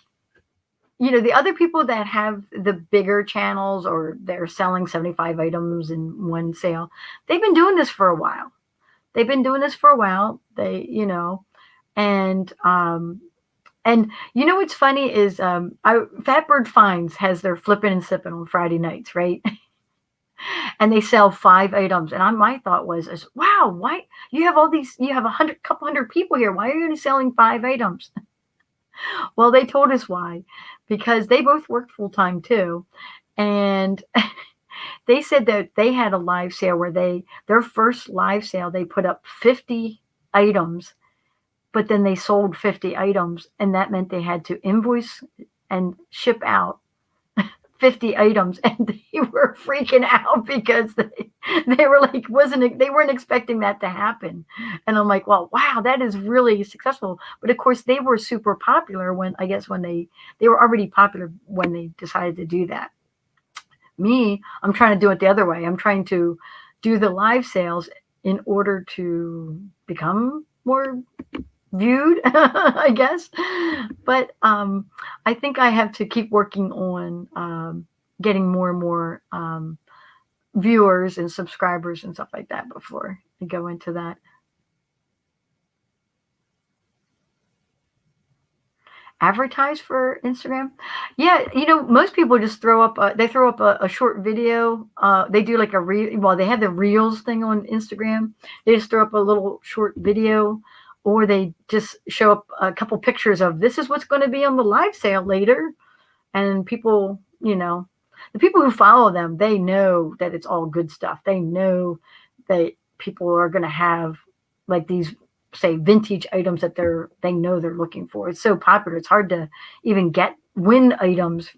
the other people that have the bigger channels or they're selling 75 items in one sale, they've been doing this for a while. And what's funny is Fatbird Finds has their flipping and sipping on Friday nights, right? And they sell 5 items. And my thought was, wow, why you have a couple hundred people here? Why are you only selling 5 items? Well, they told us why, because they both worked full time too. And they said that they had a live sale where their first live sale, they put up 50 items, but then they sold 50 items. And that meant they had to invoice and ship out 50 items, and they were freaking out because they were like, they weren't expecting that to happen. And I'm like, well, wow, that is really successful. But of course they were super popular when they were already popular when they decided to do that. Me, I'm trying to do it the other way. I'm trying to do the live sales in order to become more viewed, I guess. But I think I have to keep working on getting more and more viewers and subscribers and stuff like that before I go into that. Advertise for Instagram? Yeah, most people just throw up a short video. They do like they have the reels thing on Instagram. They just throw up a little short video, or they just show up a couple pictures of this is what's going to be on the live sale later. And people, the people who follow them, they know that it's all good stuff. They know that people are going to have like these, say, vintage items that they know they're looking for. It's so popular. It's hard to even win items,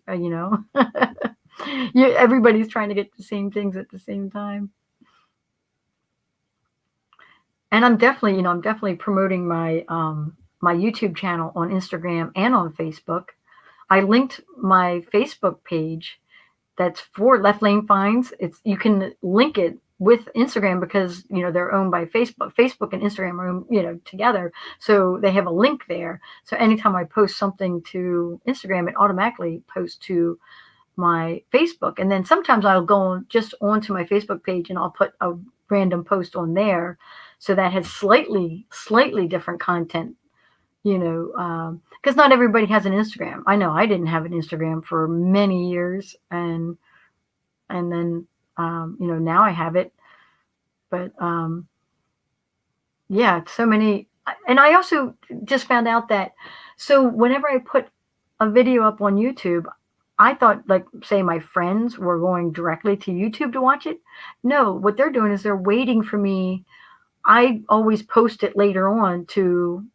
everybody's trying to get the same things at the same time. And I'm definitely promoting my YouTube channel on Instagram and on Facebook. I linked my Facebook page that's for Left Lane Finds. You can link it with Instagram because they're owned by Facebook. Facebook and Instagram are together, so they have a link there. So anytime I post something to Instagram, it automatically posts to my Facebook. And then sometimes I'll go just onto my Facebook page and I'll put a random post on there, so that has slightly different content. Because not everybody has an Instagram. I know I didn't have an Instagram for many years, and then now I have it. But yeah, so many. And I also just found out that, so whenever I put a video up on YouTube, I thought, like, say my friends were going directly to YouTube to watch it. No, what they're doing is they're waiting for me. I always post it later on to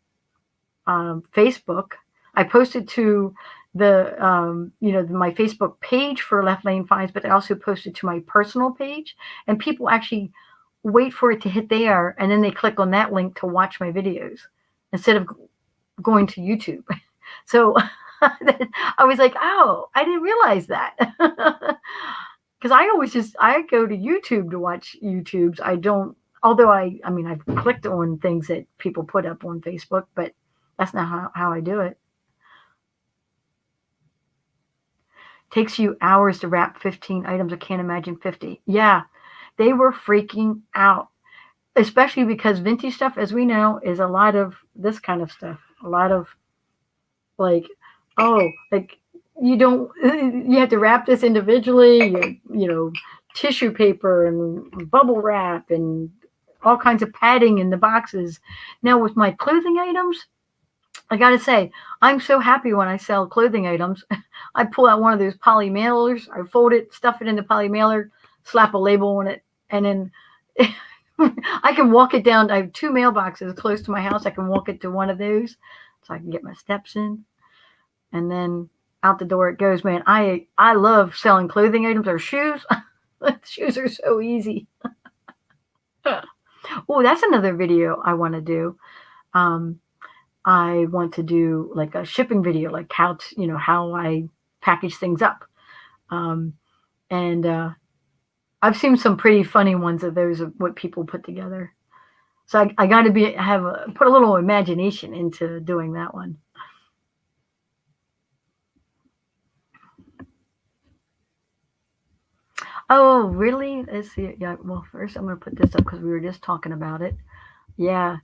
Facebook. I posted to the my Facebook page for Left Lane Finds, but I also posted to my personal page, and people actually wait for it to hit there, and then they click on that link to watch my videos instead of going to YouTube. So I was like, oh, I didn't realize that. Because I go to YouTube to watch YouTubes. I don't, although I've clicked on things that people put up on Facebook, but that's not how I do it. Takes you hours to wrap 15 items. I can't imagine 50. Yeah, they were freaking out, especially because vintage stuff, as we know, is a lot of this kind of stuff. A lot of like, you have to wrap this individually, tissue paper and bubble wrap and all kinds of padding in the boxes. Now with my clothing items, I gotta say, I'm so happy when I sell clothing items. I pull out one of those poly mailers, I fold it, stuff it in the poly mailer, slap a label on it, and then I can walk it down. I have 2 mailboxes close to my house. I can walk it to one of those so I can get my steps in, and then out the door it goes. Man, I love selling clothing items or shoes. Shoes are so easy. Oh, that's another video I want to do. I want to do like a shipping video, like how I package things up. And I've seen some pretty funny ones of those, of what people put together. So I got to put a little imagination into doing that one. Oh, really? Let's see. Yeah. Well, first I'm going to put this up because we were just talking about it. Yeah.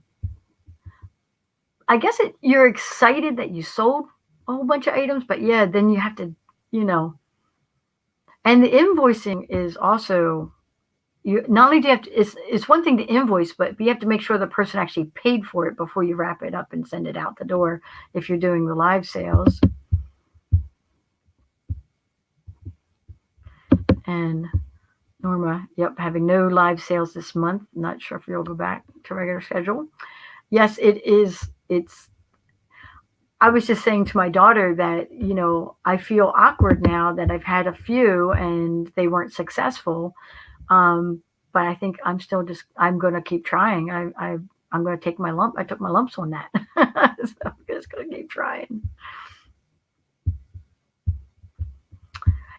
I guess you're excited that you sold a whole bunch of items, but yeah, then you have to, and the invoicing is also, not only do you have to, it's one thing to invoice, but you have to make sure the person actually paid for it before you wrap it up and send it out the door if you're doing the live sales. And Norma, yep, having no live sales this month. Not sure if you'll go back to regular schedule. Yes, it is. I was just saying to my daughter that, I feel awkward now that I've had a few and they weren't successful. But I think I'm going to keep trying. I'm going to take my lump. I took my lumps on that. So I'm just going to keep trying.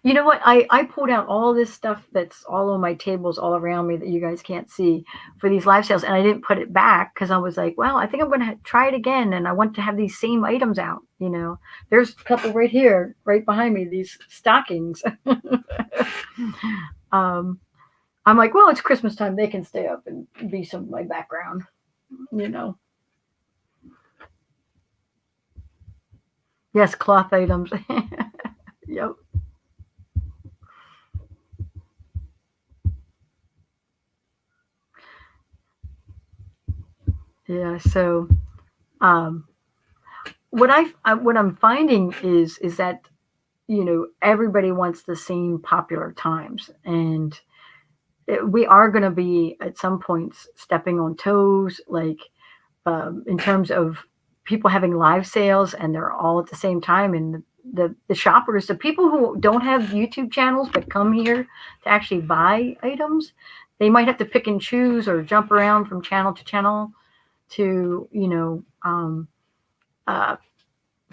You know what? I pulled out all this stuff that's all on my tables all around me that you guys can't see for these live sales. And I didn't put it back because I was like, well, I think I'm going to try it again. And I want to have these same items out. There's a couple right here, right behind me, these stockings. I'm like, well, it's Christmas time. They can stay up and be some of my background, Yes, cloth items. Yep. Yeah. So, what I'm finding is that, everybody wants the same popular times. And we are going to be at some points stepping on toes, like in terms of people having live sales and they're all at the same time. And the shoppers, the people who don't have YouTube channels but come here to actually buy items, they might have to pick and choose or jump around from channel to channel to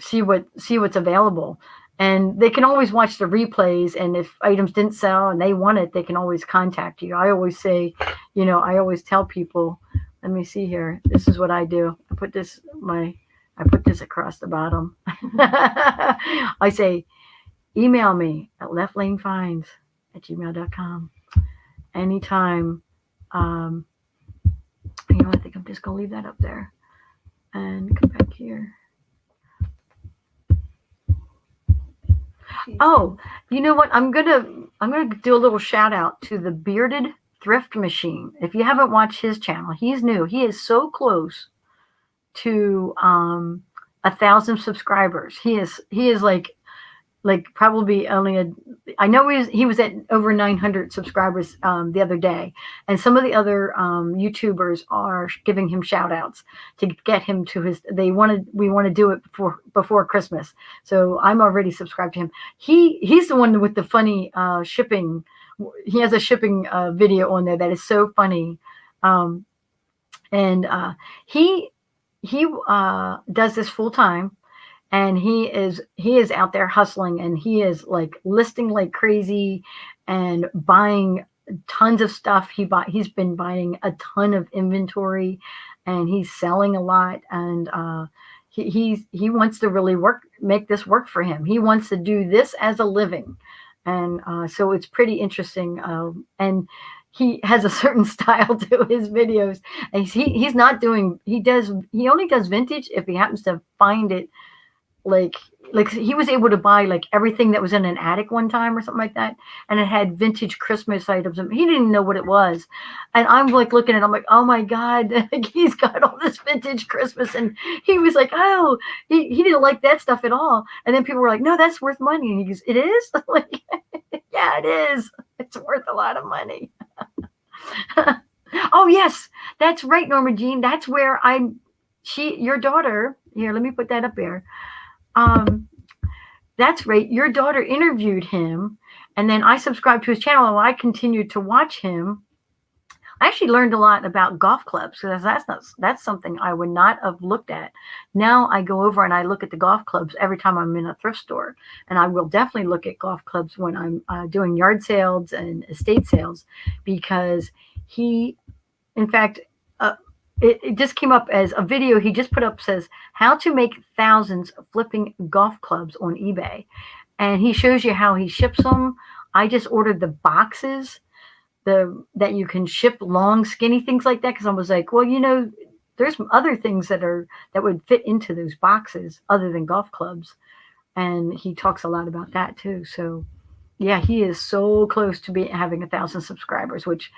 see what's available. And they can always watch the replays, and if items didn't sell and they want it, they can always contact you. I always say, I always tell people, let me see here, this is what I do. I put this across the bottom. I say, email me at leftlanefinds@gmail.com anytime. I think I'm just gonna leave that up there and come back here. Oh, you know what? I'm gonna do a little shout out to the Bearded Thrift Machine. If you haven't watched his channel, he's new. He is so close to 1,000 subscribers. He is like probably only I know he was at over 900 subscribers the other day, and some of the other YouTubers are giving him shout outs to get him to his. We want to do it before Christmas, so I'm already subscribed to him. He's the one with the funny shipping. He has a shipping video on there that is so funny, and he does this full time. And he is out there hustling, and he is like listing like crazy and buying tons of stuff. He's been buying a ton of inventory, and he's selling a lot. And he wants to really make this work for him. He wants to do this as a living, and so it's pretty interesting. And he has a certain style to his videos, and he's not doing. He only does vintage if he happens to find it. Like he was able to buy like everything that was in an attic one time or something like that, and it had vintage Christmas items, and he didn't know what it was. And I'm like looking at it, I'm like, oh my god, like, he's got all this vintage Christmas. And he was like, oh, he didn't like that stuff at all. And then people were like, no, that's worth money. And he goes, it is? I'm like, yeah, it is. It's worth a lot of money. Oh yes, that's right, Norma Jean. That's where your daughter, here, let me put that up there. That's right. Your daughter interviewed him, and then I subscribed to his channel, and I continued to watch him. I actually learned a lot about golf clubs, because that's something I would not have looked at. Now I go over and I look at the golf clubs every time I'm in a thrift store, and I will definitely look at golf clubs when I'm doing yard sales and estate sales, because in fact, it just came up as a video he just put up, says how to make thousands flipping golf clubs on eBay. And he shows you how he ships them. I just ordered the boxes that you can ship, long, skinny things like that. Cause I was like, well, there's other things that would fit into those boxes other than golf clubs. And he talks a lot about that too. So yeah, he is so close to having 1,000 subscribers, which,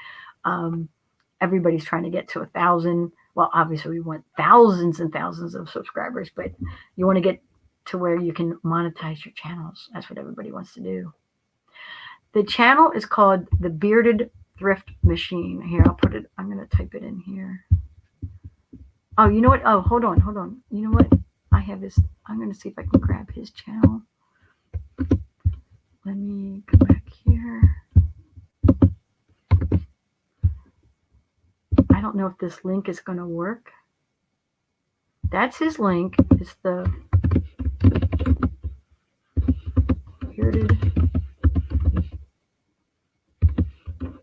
everybody's trying to get to 1,000. Well, obviously we want thousands and thousands of subscribers, but you want to get to where you can monetize your channels. That's what everybody wants to do. The channel is called The Bearded Thrift Machine. Here, I'm going to type it in here. Oh, you know what? Oh, hold on. You know what? I have this. I'm going to see if I can grab his channel. Let me go back here. I don't know if this link is going to work. That's his link. It's the Bearded. Let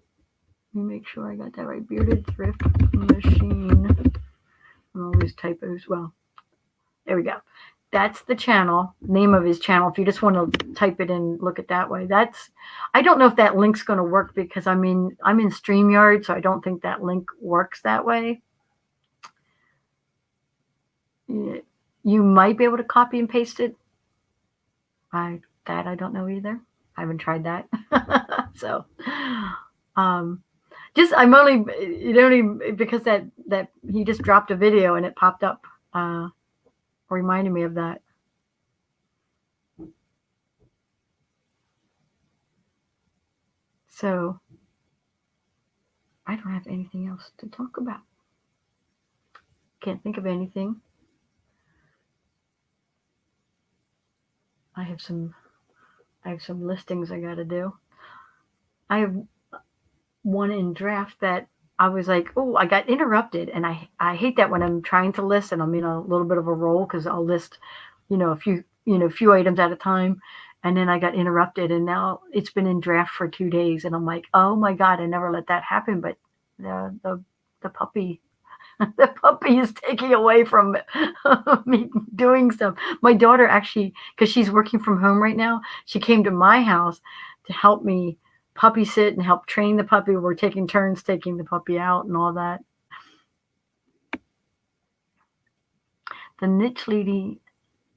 me make sure I got that right. Bearded Thrift Machine. I'm always typos. Well, there we go. That's the channel, name of his channel. If you just want to type it in, look at that way. I don't know if that link's going to work, because I'm in StreamYard, so I don't think that link works that way. You might be able to copy and paste it. I don't know either. I haven't tried that. So, I'm only because that he just dropped a video and it popped up. Reminded me of that. So I don't have anything else to talk about. Can't think of anything. I have some listings I got to do. I have one in draft that I was like, oh, I got interrupted, and I hate that when I'm trying to list and I'm in a little bit of a roll because I'll list, a few items at a time, and then I got interrupted, and now it's been in draft for 2 days, and I'm like, oh my god, I never let that happen, but the puppy. The puppy is taking away from me doing stuff. My daughter actually, because she's working from home right now, she came to my house to help me puppy sit and help train the puppy. We're taking turns taking the puppy out and all that. The niche lady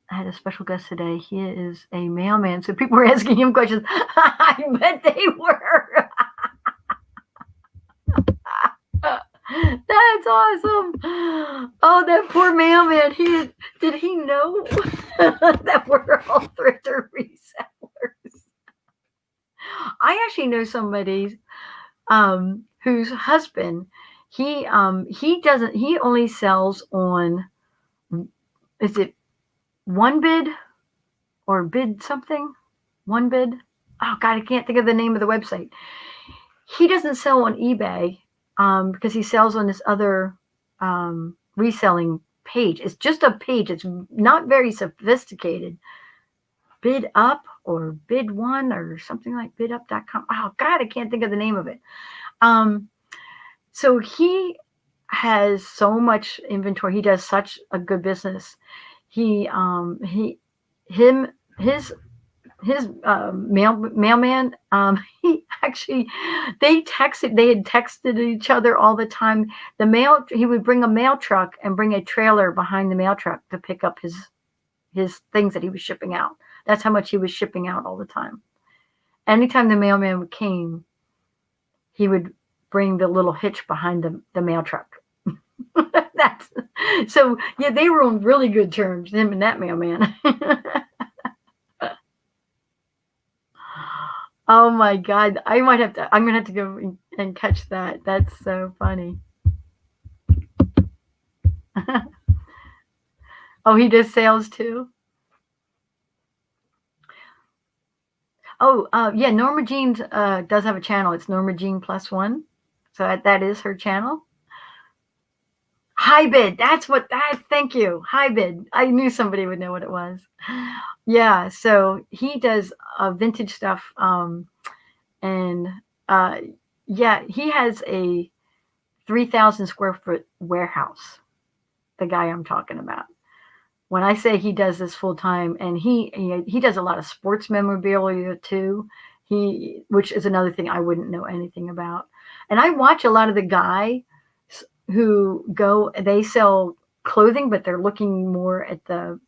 had a special guest today. He is a mailman, so people were asking him questions. I bet they were. That's awesome. Oh, that poor mailman. Did he know that we're all thrifter resellers? I actually know somebody whose husband he only sells on, is it one bid or bid something? One bid? Oh god, I can't think of the name of the website. He doesn't sell on eBay because he sells on this other reselling page. It's just a page. It's not very sophisticated. Bid Up or Bid One or something like bidup.com. Oh god, I can't think of the name of it. So he has so much inventory. He does such a good business. His mailman, he actually, they had texted each other all the time. He would bring a mail truck and bring a trailer behind the mail truck to pick up his things that he was shipping out. That's how much he was shipping out all the time. Anytime the mailman came, he would bring the little hitch behind the mail truck. So yeah, they were on really good terms, him and that mailman. Oh my god, I'm gonna have to go and catch that. That's so funny. Oh, he does sales too. Oh, yeah, Norma Jean does have a channel. It's Norma Jean +1. So that is her channel. Hybid. Thank you. Hybid. I knew somebody would know what it was. Yeah, so he does vintage stuff. And yeah, he has a 3,000 square foot warehouse. The guy I'm talking about. When I say he does this full time, and he does a lot of sports memorabilia too, which is another thing I wouldn't know anything about. And I watch a lot of the guys who they sell clothing, but they're looking more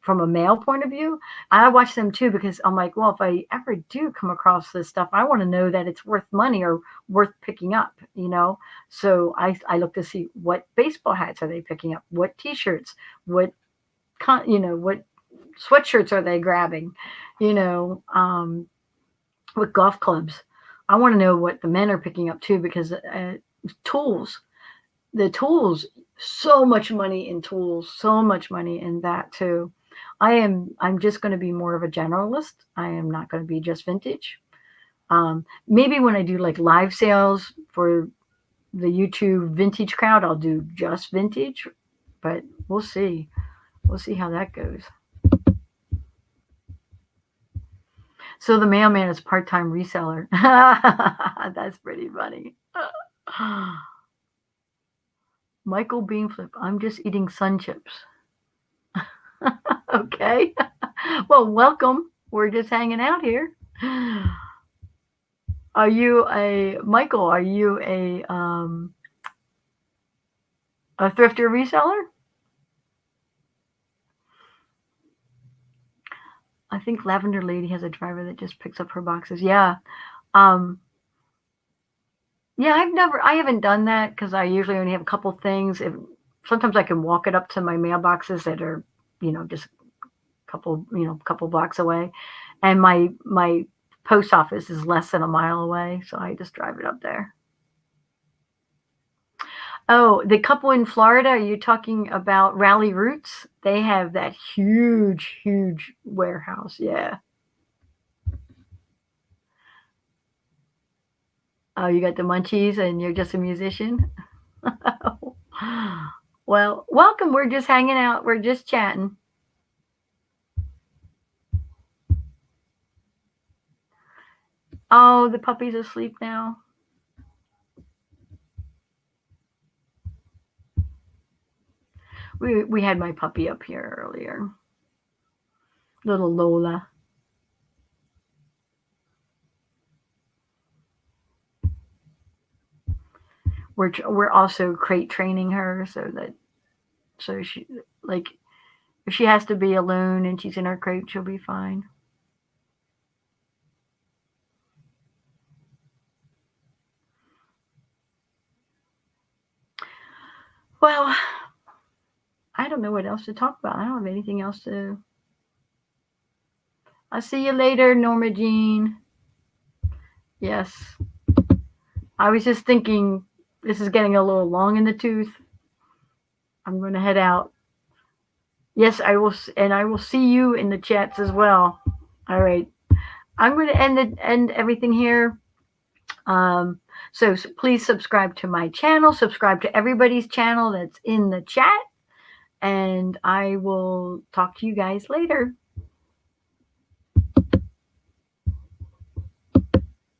from a male point of view. I watch them too because I'm like, well, if I ever do come across this stuff, I want to know that it's worth money or worth picking up, So I look to see what baseball hats are they picking up, what T-shirts, what sweatshirts are they grabbing, what golf clubs. I want to know what the men are picking up too, because tools, so much money in tools, so much money in that too. I'm just going to be more of a generalist. I am not going to be just vintage. Maybe when I do like live sales for the YouTube vintage crowd, I'll do just vintage, but we'll see. We'll see how that goes. So the mailman is part-time reseller. That's pretty funny. Michael Beanflip, I'm just eating sun chips. Okay. Well, welcome. We're just hanging out here. Are you Michael, are you a thrifter reseller? I think Lavender Lady has a driver that just picks up her boxes. Yeah. Yeah, I haven't done that because I usually only have a couple things. Sometimes I can walk it up to my mailboxes that are, just a couple blocks away. And my post office is less than a mile away, so I just drive it up there. Oh, the couple in Florida, are you talking about Rally Roots? They have that huge, huge warehouse. Yeah. Oh, you got the munchies and you're just a musician? Well, welcome. We're just hanging out. We're just chatting. Oh, the puppy's asleep now. We had my puppy up here earlier. Little Lola. We're also crate training her so she, like, if she has to be alone and she's in her crate, she'll be fine. Well, I don't know what else to talk about. I don't have anything else to. I'll see you later, Norma Jean. Yes. I was just thinking this is getting a little long in the tooth. I'm going to head out. Yes, I will, and I will see you in the chats as well. All right. I'm going to end everything here. So please subscribe to my channel, subscribe to everybody's channel that's in the chat, and I will talk to you guys later.